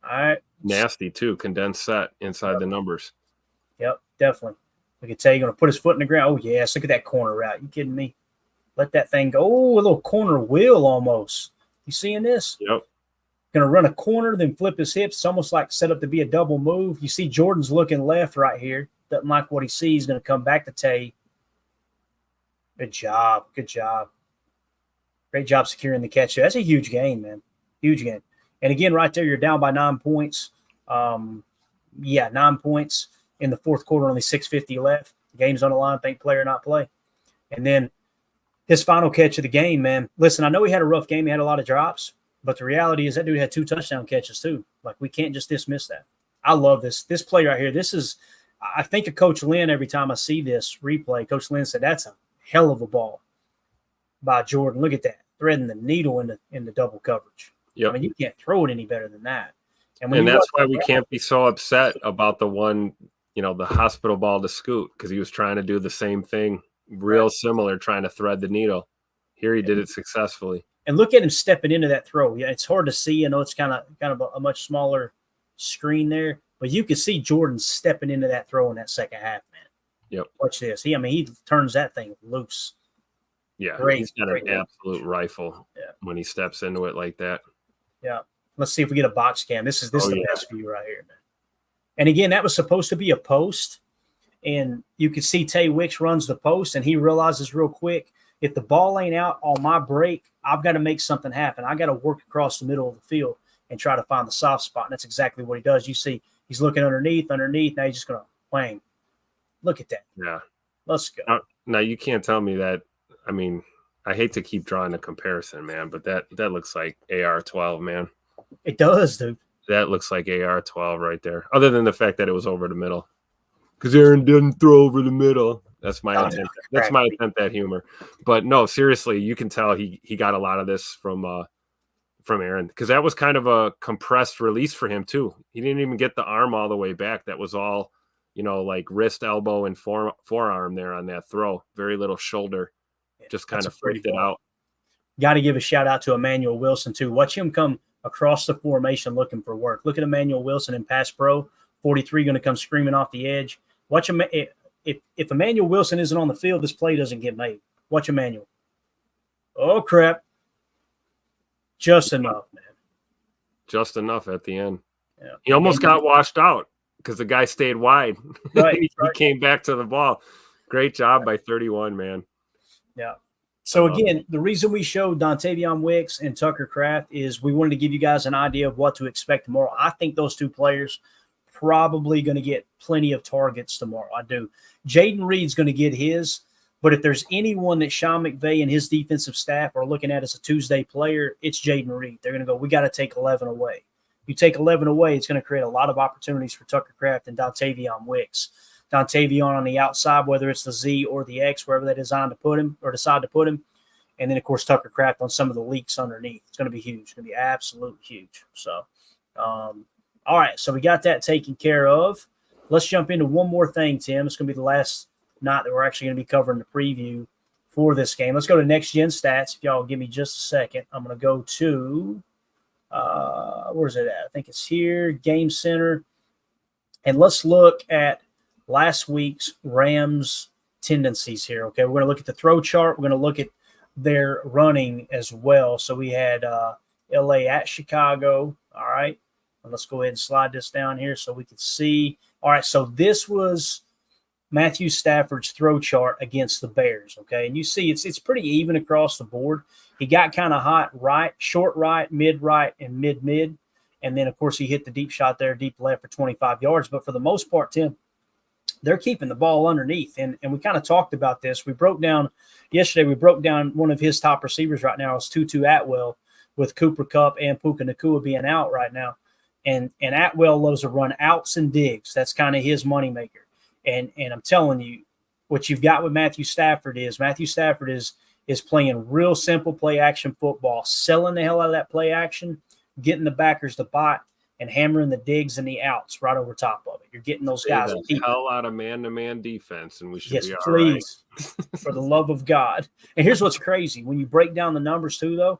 All right. Nasty, too. Condensed set inside the numbers. Yep, definitely. Look at Tay going to put his foot in the ground. Oh, yes. Look at that corner route. You kidding me? Let that thing go. Oh, a little corner wheel almost. You seeing this? Yep. Going to run a corner, then flip his hips. It's almost like set up to be a double move. You see Jordan's looking left right here. Doesn't like what he sees. Going to come back to Tay. Good job. Good job. Great job securing the catch. That's a huge gain, man. Huge gain. And again, right there, you're down by 9 points. 9 points in the fourth quarter, only 6:50 left. Game's on the line, think play or not play. And then his final catch of the game, man. Listen, I know he had a rough game. He had a lot of drops. But the reality is that dude had 2 touchdown catches too. Like, we can't just dismiss that. I love this. This play right here, this is – I think of Coach Lynn every time I see this replay. Coach Lynn said that's a hell of a ball by Jordan. Look at that, threading the needle in the double coverage. Yep. I mean, you can't throw it any better than that. And that's why we can't be so upset about the one, the hospital ball to Scoot, because he was trying to do the same thing, real similar, trying to thread the needle. Here he did it successfully. And look at him stepping into that throw. Yeah, it's hard to see. I know it's kind of a much smaller screen there, but you can see Jordan stepping into that throw in that second half, man. Yep. Watch this. He turns that thing loose. Yeah, he's got an absolute rifle when he steps into it like that. Yeah. Let's see if we get a box cam. This is the best view right here, man. And again, that was supposed to be a post, and you can see Tay Wicks runs the post, and he realizes real quick, if the ball ain't out on my break, I've got to make something happen. I got to work across the middle of the field and try to find the soft spot, and that's exactly what he does. You see he's looking underneath. Now he's just going to whang. Look at that. Yeah. Let's go. Now, you can't tell me that. I mean, I hate to keep drawing a comparison, man, but that looks like AR-12, man. It does, dude. That looks like AR-12 right there, other than the fact that it was over the middle. Because Aaron didn't throw over the middle. That's my attempt. That's my attempt at humor. But no, seriously, you can tell he got a lot of this from Aaron, because that was kind of a compressed release for him too. He didn't even get the arm all the way back. That was all, like wrist, elbow, and forearm there on that throw. Very little shoulder. Just kind of freaked it out. Got to give a shout out to Emmanuel Wilson too. Watch him come across the formation looking for work. Look at Emmanuel Wilson in pass pro. 43 going to come screaming off the edge. Watch him. If Emmanuel Wilson isn't on the field, this play doesn't get made. Watch Emmanuel. Oh, crap. Just enough, man. Just enough at the end. Yeah. He almost got washed out because the guy stayed wide. Right, he came back to the ball. Great job by 31, man. Yeah. So, again, the reason we showed Dontavion Wicks and Tucker Kraft is we wanted to give you guys an idea of what to expect tomorrow. I think those two players probably going to get plenty of targets tomorrow. I do. Jaden Reed's going to get his, but if there's anyone that Sean McVay and his defensive staff are looking at as a Tuesday player, it's Jaden Reed. They're going to go, we got to take 11 away. You take 11 away, it's going to create a lot of opportunities for Tucker Kraft and Dontavion Wicks. Dontavion on the outside, whether it's the Z or the X, wherever they decide to put him. And then, of course, Tucker Kraft on some of the leaks underneath. It's going to be huge. It's going to be absolutely huge. So, All right, so we got that taken care of. Let's jump into one more thing, Tim. It's going to be the last night that we're actually going to be covering the preview for this game. Let's go to Next Gen Stats. If y'all give me just a second, I'm going to go to where's it at? I think it's here, Game Center. And let's look at last week's Rams tendencies here. Okay, we're going to look at the throw chart. We're going to look at their running as well. So we had LA at Chicago. All right. And let's go ahead and slide this down here so we can see. All right. So this was Matthew Stafford's throw chart against the Bears. Okay. And you see it's pretty even across the board. He got kind of hot right, short right, and mid. And then, of course, he hit the deep shot there, deep left for 25 yards. But for the most part, Tim, they're keeping the ball underneath. And we kind of talked about this. We broke down one of his top receivers right now is Tutu Atwell, with Cooper Kupp and Puka Nacua being out right now. And Atwell loves to run outs and digs. That's kind of his moneymaker. And I'm telling you, what you've got with Matthew Stafford is playing real simple play action football, selling the hell out of that play action, getting the backers to bot, and hammering the digs and the outs right over top of it. You're getting those guys. The hell out of man-to-man defense, and we should be all please, right. For the love of God. And here's what's crazy. When you break down the numbers too, though,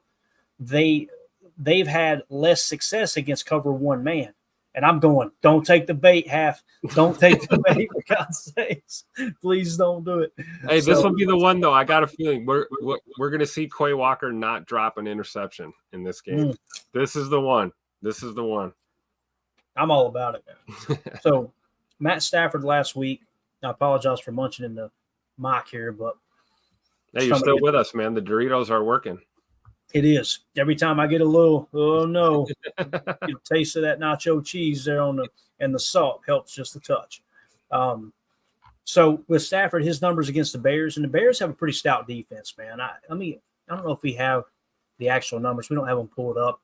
they've had less success against cover one man. And I'm going, don't take the bait, half. Don't take the bait, for God's sakes. Please don't do it. Hey, this will be the one, though. I got a feeling we're going to see Quay Walker not drop an interception in this game. This is the one. I'm all about it, man. So, Matt Stafford last week, I apologize for munching in the mic here, but hey, you're still with us, man. The Doritos are working. It is. Every time I get a little, get a taste of that nacho cheese there and the salt helps just a touch. So with Stafford, his numbers against the Bears, and the Bears have a pretty stout defense, man. I don't know if we have the actual numbers. We don't have them pulled up.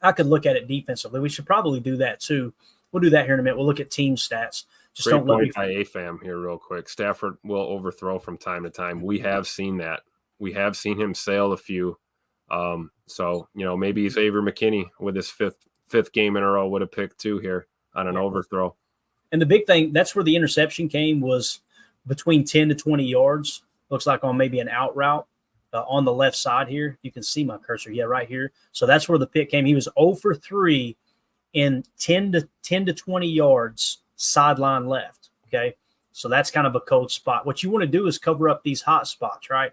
I could look at it defensively. We should probably do that too. We'll do that here in a minute. We'll look at team stats. Just don't let me. By AFAM here real quick. Stafford will overthrow from time to time. We have seen that. We have seen him sail a few. So, maybe Xavier McKinney with his fifth game in a row would have picked two here on an overthrow. And the big thing, that's where the interception came, was between 10 to 20 yards. Looks like on maybe an out route on the left side here. You can see my cursor. Yeah, right here. So that's where the pick came. He was 0 for 3 in 10 to 20 yards sideline left. Okay. So that's kind of a cold spot. What you want to do is cover up these hot spots, right?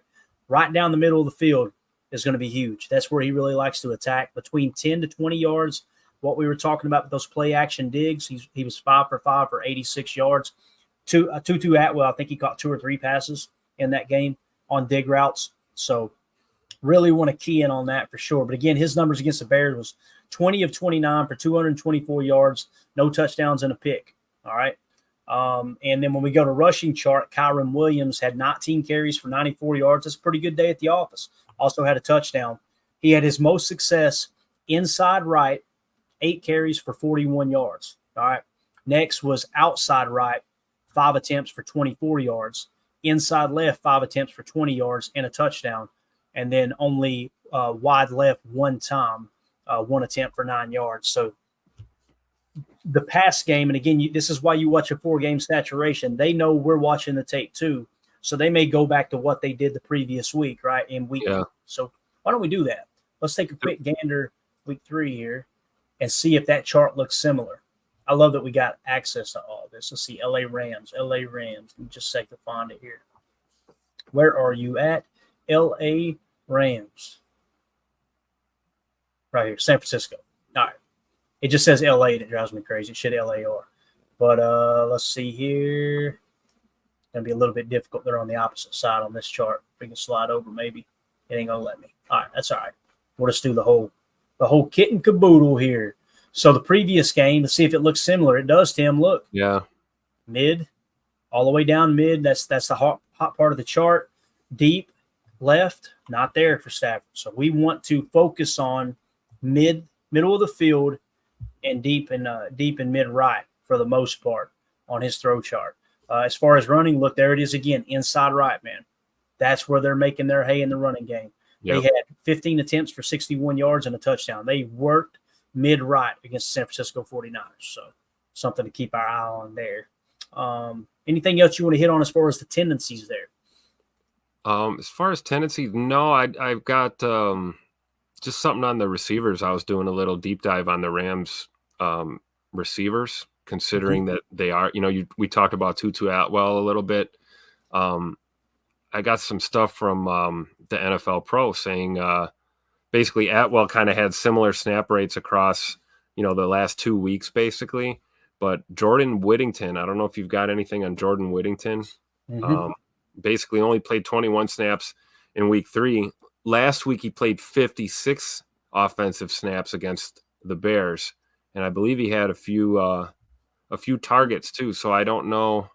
Right down the middle of the field is going to be huge. That's where he really likes to attack. Between 10 to 20 yards, what we were talking about with those play action digs, he was 5 for 5 for 86 yards. Tutu Atwell, I think he caught 2 or 3 passes in that game on dig routes. So really want to key in on that for sure. But again, his numbers against the Bears was 20 of 29 for 224 yards, no touchdowns and a pick. All right. And then when we go to rushing chart, Kyron Williams had 19 carries for 94 yards. That's a pretty good day at the office. Also had a touchdown. He had his most success inside right, 8 carries for 41 yards. All right. Next was outside right, 5 attempts for 24 yards. Inside left, 5 attempts for 20 yards and a touchdown. And then only wide left one time, 1 attempt for 9 yards. So the pass game, and again, this is why you watch a 4-game saturation. They know we're watching the tape too. So they may go back to what they did the previous week, right, in week 2. So why don't we do that? Let's take a quick gander week 3 here and see if that chart looks similar. I love that we got access to all this. Let's see, LA Rams. Let me just say to find it here. Where are you at? LA Rams. Right here, San Francisco. All right. It just says LA and it drives me crazy. It should LAR. But let's see here. Going to be a little bit difficult. They're on the opposite side on this chart. If we can slide over, maybe. It ain't going to let me. All right, that's all right. We'll just do the whole kit and caboodle here. So the previous game, let's see if it looks similar. It does, Tim. Look. Yeah. Mid, all the way down mid. That's the hot part of the chart. Deep, left, not there for Stafford. So we want to focus on middle of the field, and deep and mid right for the most part on his throw chart. As far as running, look, there it is again, inside right, man. That's where they're making their hay in the running game. Yep. They had 15 attempts for 61 yards and a touchdown. They worked mid-right against the San Francisco 49ers. So something to keep our eye on there. Anything else you want to hit on as far as the tendencies there? As far as tendencies, no, I've got just something on the receivers. I was doing a little deep dive on the Rams receivers, considering that they are, we talked about Tutu Atwell a little bit. I got some stuff from the NFL Pro saying basically Atwell kind of had similar snap rates across, the last 2 weeks, basically. But Jordan Whittington, I don't know if you've got anything on Jordan Whittington. Basically only played 21 snaps in week 3. Last week he played 56 offensive snaps against the Bears, and I believe he had a few targets too. So I don't know.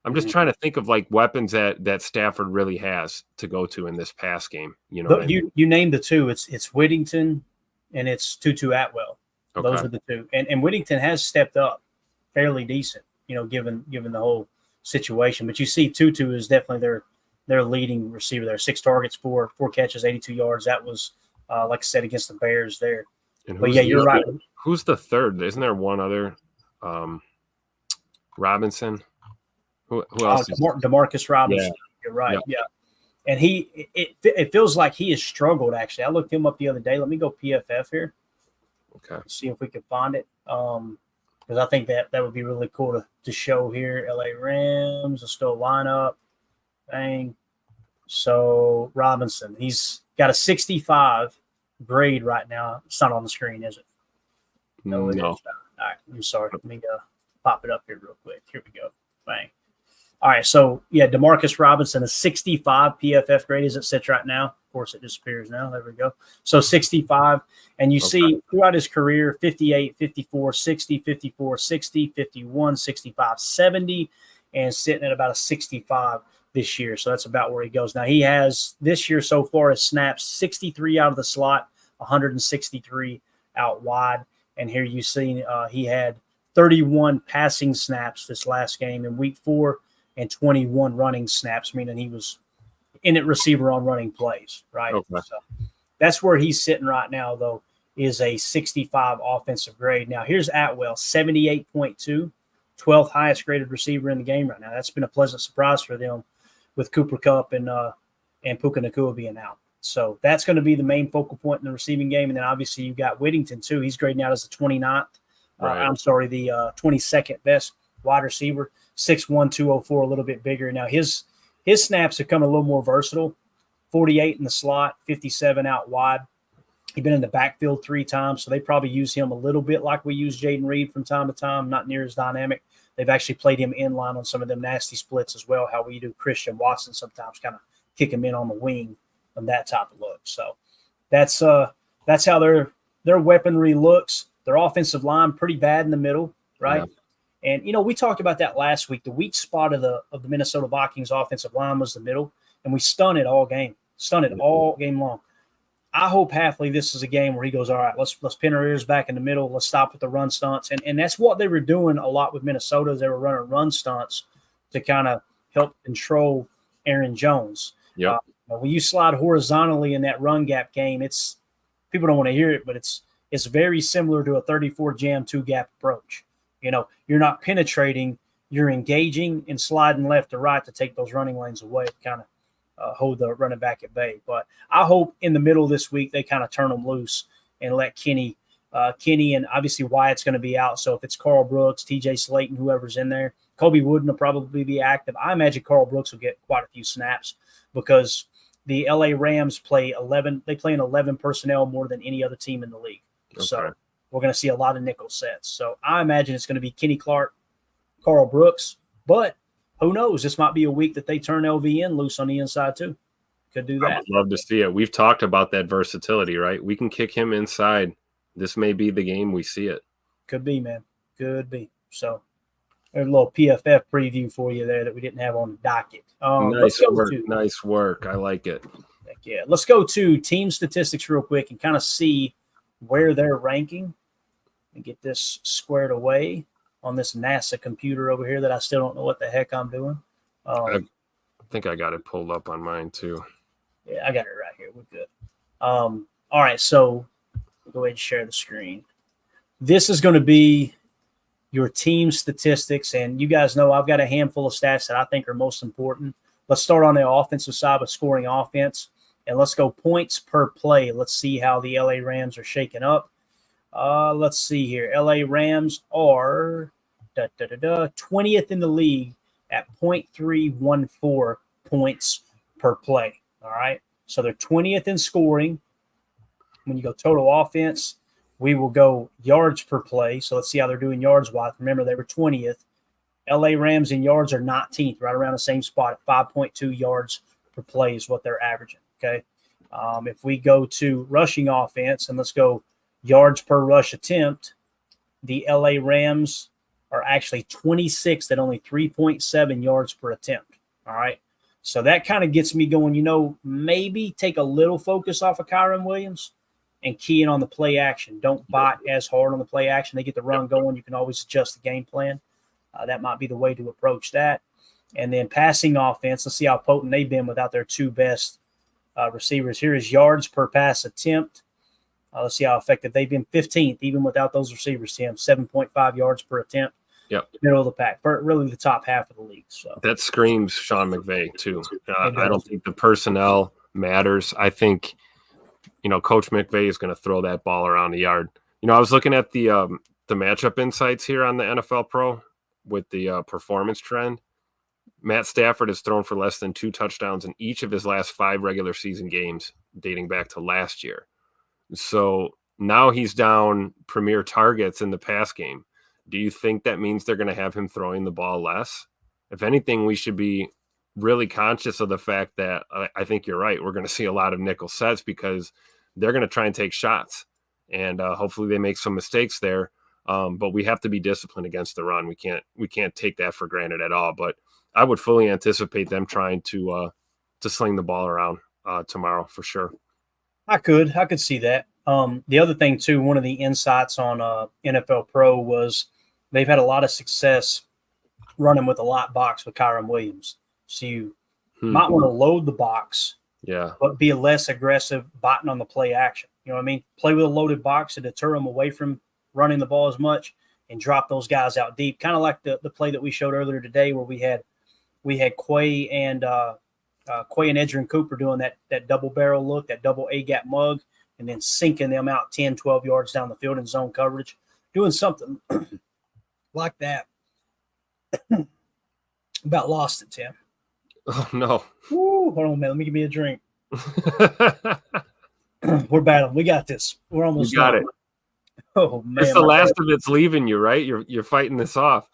I'm just trying to think of like weapons that Stafford really has to go to in this pass game. You named the two. It's Whittington and it's Tutu Atwell. Okay. Those are the two. And Whittington has stepped up fairly decent, given the whole situation. But you see Tutu is definitely their leading receiver there. 6 targets, 4 catches, 82 yards. That was like I said, against the Bears there. But yeah, you're right. Who's the third? Isn't there one other Robinson? Who else? Demarcus Robinson. Yeah. You're right. Yeah. And it feels like he has struggled, actually. I looked him up the other day. Let me go PFF here. Okay. See if we can find it. Because I think that would be really cool to show here. LA Rams, let's go lineup. Bang. So Robinson, he's got a 65 grade right now. It's not on the screen, is it? No, it is. All right. I'm sorry. Let me pop it up here real quick. Here we go. Bang. All right. So, yeah, Demarcus Robinson, a 65 PFF grade as it sits right now. Of course, it disappears now. There we go. So 65. And you see throughout his career, 58, 54, 60, 54, 60, 51, 65, 70, and sitting at about a 65 this year. So that's about where he goes. Now, he has this year so far has snaps 63 out of the slot, 163 out wide. And here you see he had 31 passing snaps this last game in week 4 and 21 running snaps, meaning he was in it receiver on running plays, right? Okay. So that's where he's sitting right now, though, is a 65 offensive grade. Now, here's Atwell, 78.2, 12th highest graded receiver in the game right now. That's been a pleasant surprise for them with Cooper Kupp and Puka Nacua being out. So that's going to be the main focal point in the receiving game. And then obviously you've got Whittington too. He's grading out as the 29th. The 22nd best wide receiver, 6'1", 204, a little bit bigger. Now his snaps have come a little more versatile. 48 in the slot, 57 out wide. He's been in the backfield 3 times, so they probably use him a little bit like we use Jaden Reed from time to time, not near as dynamic. They've actually played him in line on some of them nasty splits as well, how we do Christian Watson sometimes, kind of kick him in on the wing and that type of look. So that's how their weaponry looks. Their offensive line pretty bad in the middle, right? Yeah. And we talked about that last week. The weak spot of the Minnesota Vikings offensive line was the middle, and we stunned it all game long. I hope Hafley, this is a game where he goes, all right, let's pin our ears back in the middle. Let's stop with the run stunts. And that's what they were doing a lot with Minnesota. They were running run stunts to kind of help control Aaron Jones. Yeah. When you slide horizontally in that run gap game, it's people don't want to hear it, but it's very similar to a 34 jam 2 gap approach. You're not penetrating, you're engaging and sliding left to right to take those running lanes away, kind of hold the running back at bay. But I hope in the middle of this week they kind of turn them loose and let Kenny and obviously Wyatt's going to be out. So if it's Carl Brooks, TJ Slayton, whoever's in there, Kobe Wooden will probably be active. I imagine Carl Brooks will get quite a few snaps because the LA Rams play 11. They play in 11 personnel more than any other team in the league. Okay. So we're going to see a lot of nickel sets. So I imagine it's going to be Kenny Clark, Carl Brooks, but who knows? This might be a week that they turn LVN loose on the inside too. Could do that. I would love to see it. We've talked about that versatility, right? We can kick him inside. This may be the game we see it. Could be, man. Could be. So there's a little PFF preview for you there that we didn't have on the docket. Nice work. I like it. Heck yeah. Let's go to team statistics real quick and kind of see where they're ranking and get this squared away on this NASA computer over here that I still don't know what the heck I'm doing. I think I got it pulled up on mine too. Yeah, I got it right here. We're good. All right, so go ahead and share the screen. This is going to be your team statistics, and you guys know I've got a handful of stats that I think are most important. Let's start on the offensive side with scoring offense, and let's go points per play. Let's see how the LA Rams are shaking up. Let's see here. LA Rams are 20th in the league at 0.314 points per play. All right. So they're 20th in scoring. When you go total offense, we will go yards per play. So let's see how they're doing yards wise. Remember, they were 20th. LA Rams in yards are 19th, right around the same spot at 5.2 yards per play is what they're averaging. Okay. If we go to rushing offense and let's go yards per rush attempt, the LA Rams are actually 26th at only 3.7 yards per attempt. All right. So that kind of gets me going, maybe take a little focus off of Kyren Williams and key in on the play action. Don't bite as hard on the play action. They get the run going. You can always adjust the game plan. That might be the way to approach that. And then passing offense, let's see how potent they've been without their two best receivers. Here is yards per pass attempt. Let's see how effective they've been. 15th, even without those receivers, Tim. 7.5 yards per attempt. Yep. Middle of the pack. Really the top half of the league. So that screams Sean McVay, too. I don't think the personnel matters. I think, Coach McVay is going to throw that ball around the yard. I was looking at the matchup insights here on the NFL Pro with the performance trend. Matt Stafford has thrown for less than 2 touchdowns in each of his last 5 regular season games dating back to last year. So now he's down premier targets in the pass game. Do you think that means they're going to have him throwing the ball less? If anything, we should be really conscious of the fact that I think you're right. We're going to see a lot of nickel sets because they're going to try and take shots, and hopefully they make some mistakes there. But we have to be disciplined against the run. We can't take that for granted at all. But I would fully anticipate them trying to sling the ball around tomorrow for sure. I could see that. The other thing too, one of the insights on NFL Pro was they've had a lot of success running with a lot box with Kyren Williams. So you might want to load the box, but be less aggressive biting on the play action. You know what I mean? Play with a loaded box to deter them away from running the ball as much and drop those guys out deep. Kind of like the play that we showed earlier today where we had Quay and Edgerrin Cooper doing that double barrel look, that double A-gap mug, and then sinking them out 10, 12 yards down the field in zone coverage. Doing something like that. About lost it, Tim. Oh, no. Woo, hold on, man. Let me give me a drink. We're battling. We got this. We're almost You got done. it. Oh, man. It's the last of it's leaving you, right? You're fighting this off.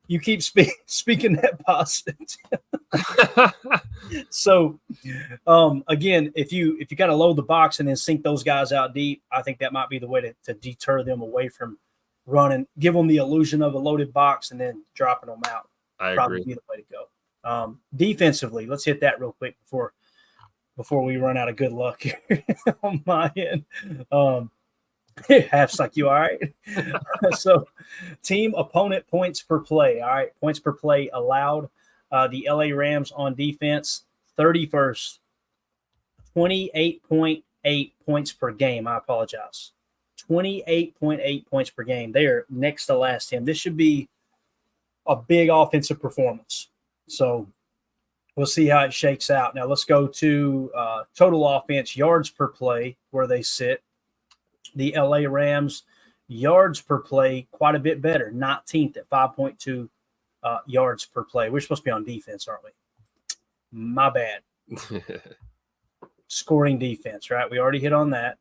You keep speaking that positive. So, again, if you kind of load the box and then sink those guys out deep, I think that might be the way to deter them away from running. Give them the illusion of a loaded box and then dropping them out. I Probably agree. be the way to go. Defensively, let's hit that real quick before we run out of good luck here on my end. Half's like, you all right? So team opponent points per play. All right. Points per play allowed. The LA Rams on defense, 31st, 28.8 points per game. I apologize. 28.8 points per game. They are next to last, Tim. This should be a big offensive performance. So we'll see how it shakes out. Now let's go to total offense, yards per play, where they sit. The LA Rams yards per play, quite a bit better, 19th at 5.2 yards per play. We're supposed to be on defense, aren't we? My bad. Scoring defense, right? We already hit on that.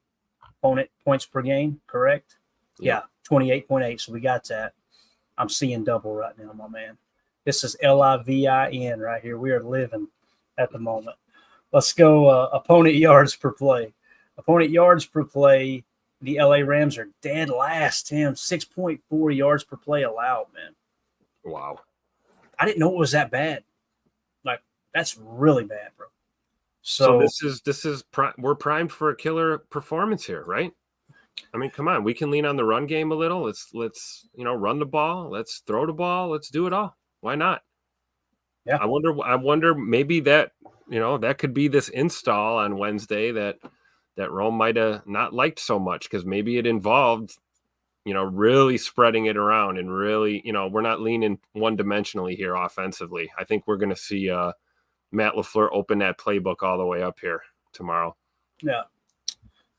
Opponent points per game, correct? Yeah, 28.8. So we got that. I'm seeing double right now, my man. This is LIVIN right here. We are living at the moment. Let's go opponent yards per play. Opponent yards per play, the LA Rams are dead last, Tim. 6.4 yards per play allowed, man. Wow. I didn't know it was that bad. Like, that's really bad, bro. So this is we're primed for a killer performance here, right? I mean, come on, we can lean on the run game a little. Let's run the ball. Let's throw the ball. Let's do it all. Why not? Yeah. I wonder maybe that, that could be this install on Wednesday that, that Rome might have not liked so much, because maybe it involved, really spreading it around and really, we're not leaning one-dimensionally here offensively. I think we're going to see Matt LaFleur open that playbook all the way up here tomorrow. Yeah.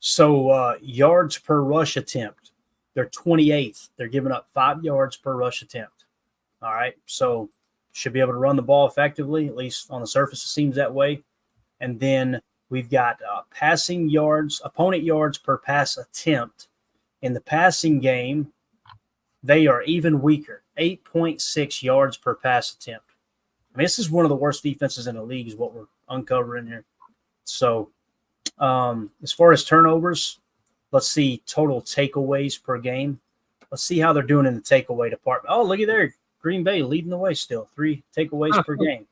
So yards per rush attempt, they're 28th. They're giving up 5 yards per rush attempt. All right. So should be able to run the ball effectively, at least on the surface it seems that way. And then we've got passing yards, opponent yards per pass attempt. In the passing game, they are even weaker, 8.6 yards per pass attempt. I mean, this is one of the worst defenses in the league is what we're uncovering here. So as far as turnovers, let's see total takeaways per game. Let's see how they're doing in the takeaway department. Oh, look at there. Green Bay leading the way still, 3 takeaways per game.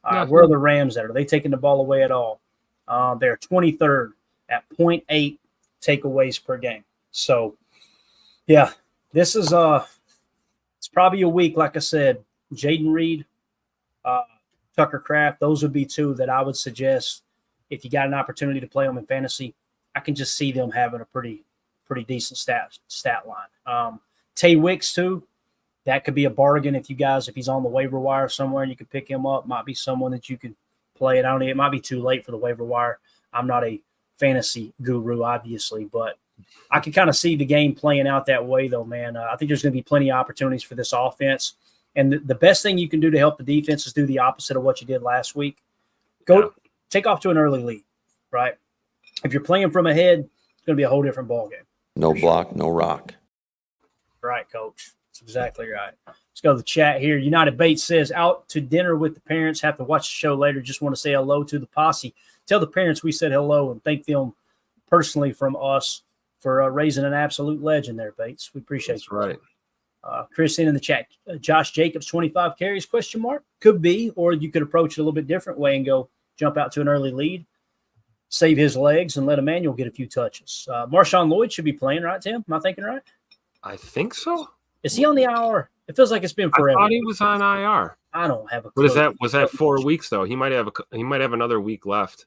Where are the Rams at? Are they taking the ball away at all? They're 23rd at 0.8 takeaways per game. So, yeah, this is it's probably a week, like I said, Jaden Reed, Tucker Kraft, those would be 2 that I would suggest if you got an opportunity to play them in fantasy. I can just see them having a pretty decent stat line. Tay Wicks, too. That could be a bargain if he's on the waiver wire somewhere and you could pick him up. Might be someone that you could play it. It might be too late for the waiver wire. I'm not a fantasy guru, obviously, but I can kind of see the game playing out that way, though, man. I think there's going to be plenty of opportunities for this offense. And the best thing you can do to help the defense is do the opposite of what you did last week. Take off to an early lead, right? If you're playing from ahead, it's going to be a whole different ballgame. No block, no rock. Right, Coach. That's exactly right. Let's go to the chat here. United Bates says, out to dinner with the parents. Have to watch the show later. Just want to say hello to the posse. Tell the parents we said hello and thank them personally from us for raising an absolute legend there, Bates. We appreciate That's you. Right. Chris in the chat. Josh Jacobs, 25 carries, question mark? Could be, or you could approach it a little bit different way and go jump out to an early lead, save his legs, and let Emmanuel get a few touches. Marshawn Lloyd should be playing, right, Tim? Am I thinking right? I think so. Is he on the IR? It feels like it's been forever. I thought he was on IR. I don't have a clue. What is that? Was that 4 weeks though? He might have another week left.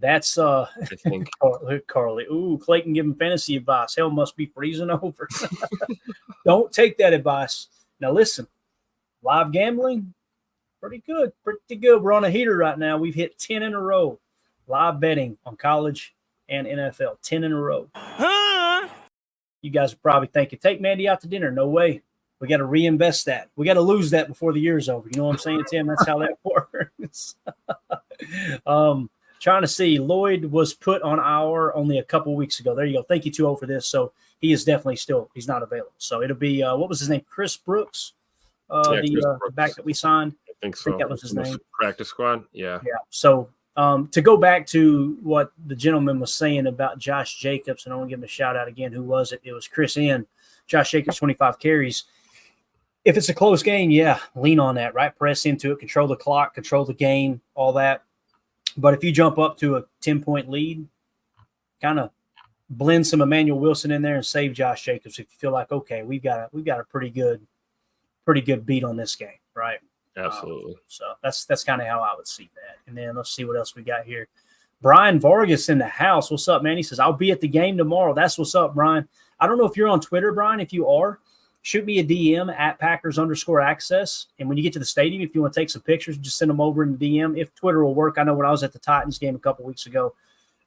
That's I think. Carly. Ooh, Clayton giving fantasy advice. Hell must be freezing over. Don't take that advice. Now listen, live gambling, pretty good. We're on a heater right now. We've hit 10 in a row. Live betting on college and NFL, 10 in a row. You guys are probably thinking, take Mandy out to dinner. No way. We got to reinvest that. We got to lose that before the year's over. You know what I'm saying, Tim? That's how that works. Trying to see. Lloyd was put on IR only a couple weeks ago. There you go. Thank you, 2-0 for this. So he is definitely he's not available. So it'll be, what was his name? Chris Brooks, Chris Brooks. back that we signed. I think so. That was his name. Practice squad. Yeah. Yeah. So to go back to what the gentleman was saying about Josh Jacobs, and I want to give him a shout out again. Who was it? It was Chris N. Josh Jacobs, 25 carries. If it's a close game, yeah, lean on that, right? Press into it, control the clock, control the game, all that. But if you jump up to a 10-point lead, kind of blend some Emmanuel Wilson in there and save Josh Jacobs if you feel like, okay, we've got a pretty good beat on this game, right? Absolutely. So that's kind of how I would see that. And then let's see what else we got here. Brian Vargas in the house. What's up, man? He says, I'll be at the game tomorrow. That's what's up, Brian. I don't know if you're on Twitter, Brian. If you are, shoot me a DM at Packers_access. And when you get to the stadium, if you want to take some pictures, just send them over in the DM. If Twitter will work. I know when I was at the Titans game a couple weeks ago,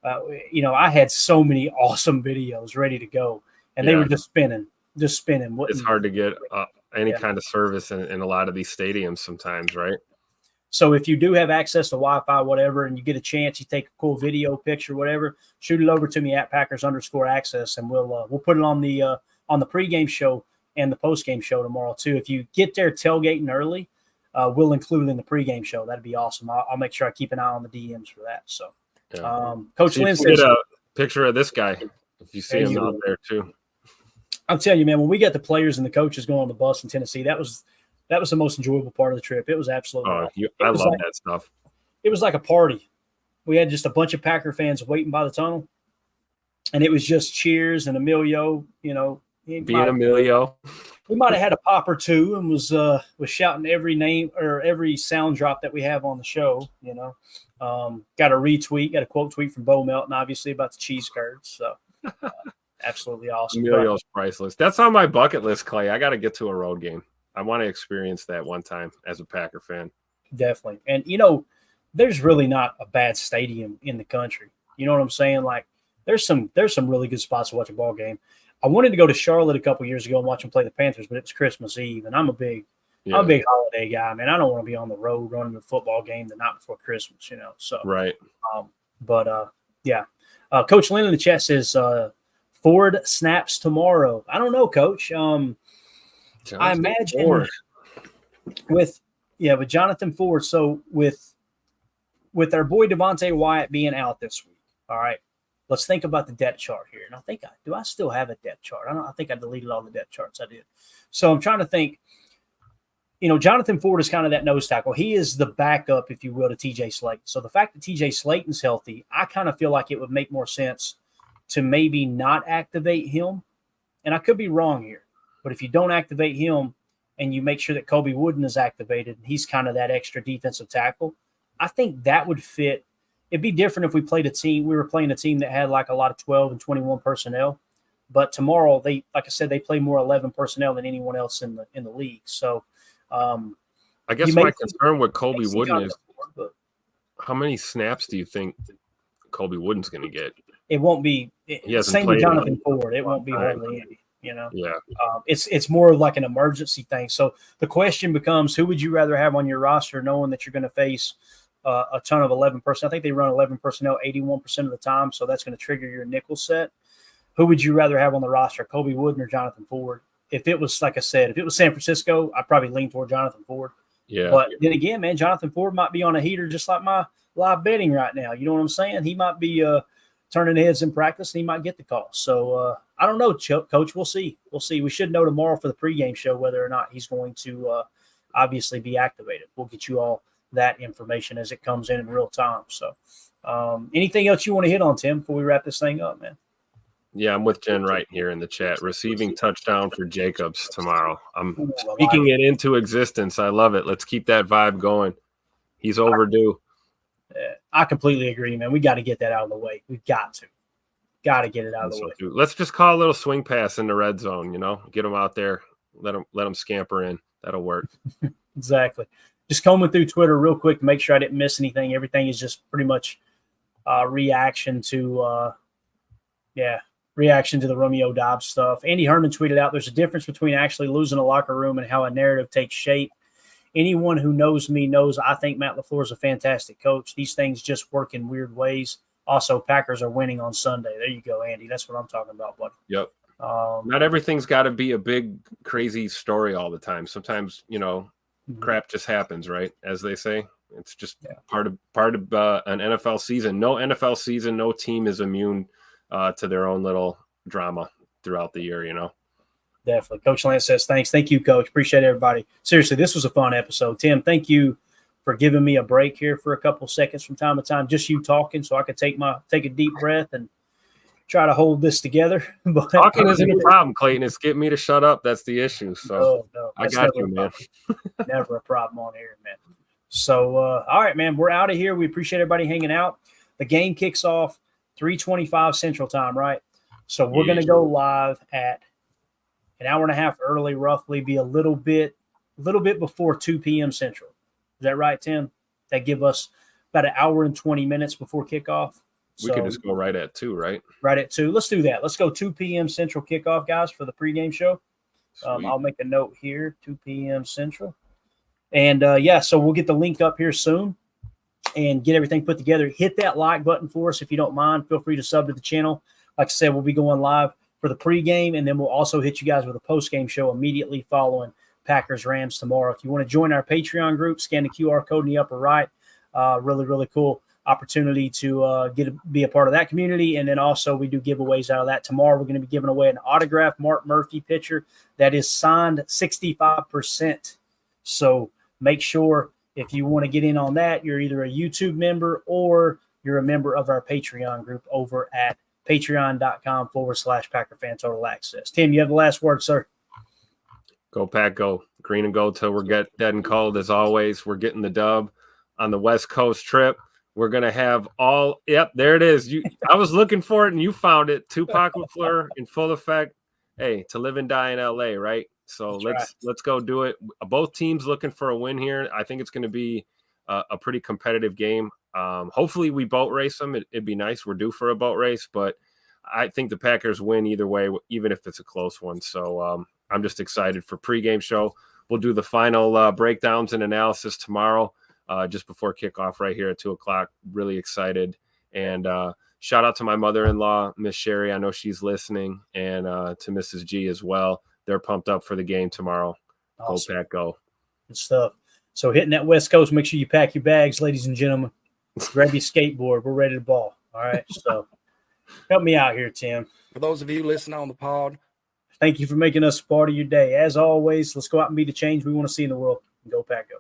I had so many awesome videos ready to go. And they were just spinning. It's hard to get any kind of service in a lot of these stadiums sometimes, right? So if you do have access to Wi-Fi, whatever, and you get a chance, you take a cool video, picture, whatever, shoot it over to me at Packers_access, and we'll put it on the pregame show and the postgame show tomorrow too. If you get there tailgating early, we'll include it in the pregame show. That'd be awesome. I'll make sure I keep an eye on the DMs for that. So, Coach Lynn says, get a picture of this guy if you see him out there too. I'm telling you, man, when we got the players and the coaches going on the bus in Tennessee, that was the most enjoyable part of the trip. It was absolutely awesome. I love that stuff. It was like a party. We had just a bunch of Packer fans waiting by the tunnel, and it was just cheers and Emilio, being Emilio. We might have had a pop or two and was shouting every name or every sound drop that we have on the show. Got a retweet, got a quote tweet from Bo Melton, obviously about the cheese curds. So absolutely awesome. Emilio's priceless. That's on my bucket list, Clay. I got to get to a road game. I want to experience that one time as a Packer fan. Definitely. And, there's really not a bad stadium in the country. You know what I'm saying? Like, there's some really good spots to watch a ball game. I wanted to go to Charlotte a couple years ago and watch them play the Panthers, but it was Christmas Eve, and I'm a big holiday guy, man. I don't want to be on the road running a football game the night before Christmas, So right. Coach Lynn in the chat says Ford snaps tomorrow. I don't know, Coach. I imagine with Jonathan Ford. So with our boy Devontae Wyatt being out this week, all right. Let's think about the depth chart here. And I think do I still have a depth chart? I think I deleted all the depth charts. I did. So I'm trying to think. Jonathan Ford is kind of that nose tackle. He is the backup, if you will, to TJ Slayton. So the fact that TJ Slayton's healthy, I kind of feel like it would make more sense to maybe not activate him. And I could be wrong here, but if you don't activate him and you make sure that Kobe Wooden is activated, he's kind of that extra defensive tackle. I think that would fit. It'd be different if we were playing a team that had like a lot of 12 and 21 personnel. But tomorrow, like I said, they play more 11 personnel than anyone else in the league. So I guess my concern with Kobe Wooden is how many snaps do you think Kobe Wooden's going to get? It won't be same with Jonathan Ford. It won't be hardly any. Yeah. It's more of like an emergency thing. So the question becomes, who would you rather have on your roster, knowing that you're going to face a ton of 11 personnel? I think they run 11 personnel 81% of the time, so that's going to trigger your nickel set. Who would you rather have on the roster, Kobe Wooden or Jonathan Ford? If it was, like I said, if it was San Francisco, I'd probably lean toward Jonathan Ford. Yeah. But then again, man, Jonathan Ford might be on a heater just like my live betting right now. You know what I'm saying? He might be turning heads in practice, and he might get the call. So I don't know, Coach. We'll see. We should know tomorrow for the pregame show whether or not he's going to obviously be activated. We'll get you all that information as it comes in real time. So anything else you want to hit on, Tim, before we wrap this thing up, man? Yeah, I'm with Jen Wright here in the chat. Receiving touchdown for Jacobs tomorrow. I'm speaking it into existence. I love it. Let's keep that vibe going. He's overdue. I completely agree, man. We got to get that out of the way. We've got to get it out of the way. Let's just call a little swing pass in the red zone, get them out there. Let them scamper in. That'll work. Exactly. Just combing through Twitter real quick to make sure I didn't miss anything. Everything is just pretty much reaction to the Romeo Doubs stuff. Andy Herman tweeted out, there's a difference between actually losing a locker room and how a narrative takes shape. Anyone who knows me knows I think Matt LaFleur is a fantastic coach. These things just work in weird ways. Also, Packers are winning on Sunday. There you go, Andy. That's what I'm talking about, buddy. Yep. Not everything's got to be a big, crazy story all the time. Sometimes, crap just happens, right? As they say, it's just part of an NFL season. No NFL season, no team is immune to their own little drama throughout the year, Definitely. Coach Lance says, thanks. Thank you, Coach. Appreciate everybody. Seriously, this was a fun episode. Tim, thank you for giving me a break here for a couple seconds from time to time. Just you talking so I could take a deep breath and try to hold this together. But talking isn't a problem, Clayton. It's getting me to shut up. That's the issue. So no, I got you, man. Never a problem on here, man. So, all right, man, we're out of here. We appreciate everybody hanging out. The game kicks off 3:25 Central Time, right? So we're going to go live at an hour and a half early, roughly, be a little bit before 2 p.m. Central. Is that right, Tim? That give us about an hour and 20 minutes before kickoff. We could just go right at 2, right? Right at 2. Let's do that. Let's go 2 p.m. Central kickoff, guys, for the pregame show. I'll make a note here, 2 p.m. Central. And, so we'll get the link up here soon and get everything put together. Hit that like button for us if you don't mind. Feel free to sub to the channel. Like I said, we'll be going live for the pregame, and then we'll also hit you guys with a postgame show immediately following Packers-Rams tomorrow. If you want to join our Patreon group, scan the QR code in the upper right. Really, really cool opportunity to be a part of that community. And then also we do giveaways out of that. Tomorrow we're going to be giving away an autographed Mark Murphy picture that is signed 65%. So make sure if you want to get in on that, you're either a YouTube member or you're a member of our Patreon group over at patreon.com/PackerFan Total Access. Tim, you have the last word, sir. Go Pack, go. Green and gold till we're dead and cold. As always, we're getting the dub on the West Coast trip. We're going to have all – yep, there it is. I was looking for it, and you found it. Tupac LaFleur in full effect. Hey, to live and die in L.A., right? So let's go do it. Both teams looking for a win here. I think it's going to be a pretty competitive game. Hopefully we boat race them. It'd be nice. We're due for a boat race, but I think the Packers win either way, even if it's a close one. So I'm just excited for pregame show. We'll do the final breakdowns and analysis tomorrow, just before kickoff right here at 2:00. Really excited. And shout out to my mother-in-law, Miss Sherry. I know she's listening, and to Mrs. G as well. They're pumped up for the game tomorrow. Awesome. Go Pack, go. Good stuff. So hitting that West Coast, make sure you pack your bags, ladies and gentlemen. Grab your skateboard. We're ready to ball. All right. So help me out here, Tim. For those of you listening on the pod, thank you for making us part of your day. As always, let's go out and be the change we want to see in the world. Go Pack, go.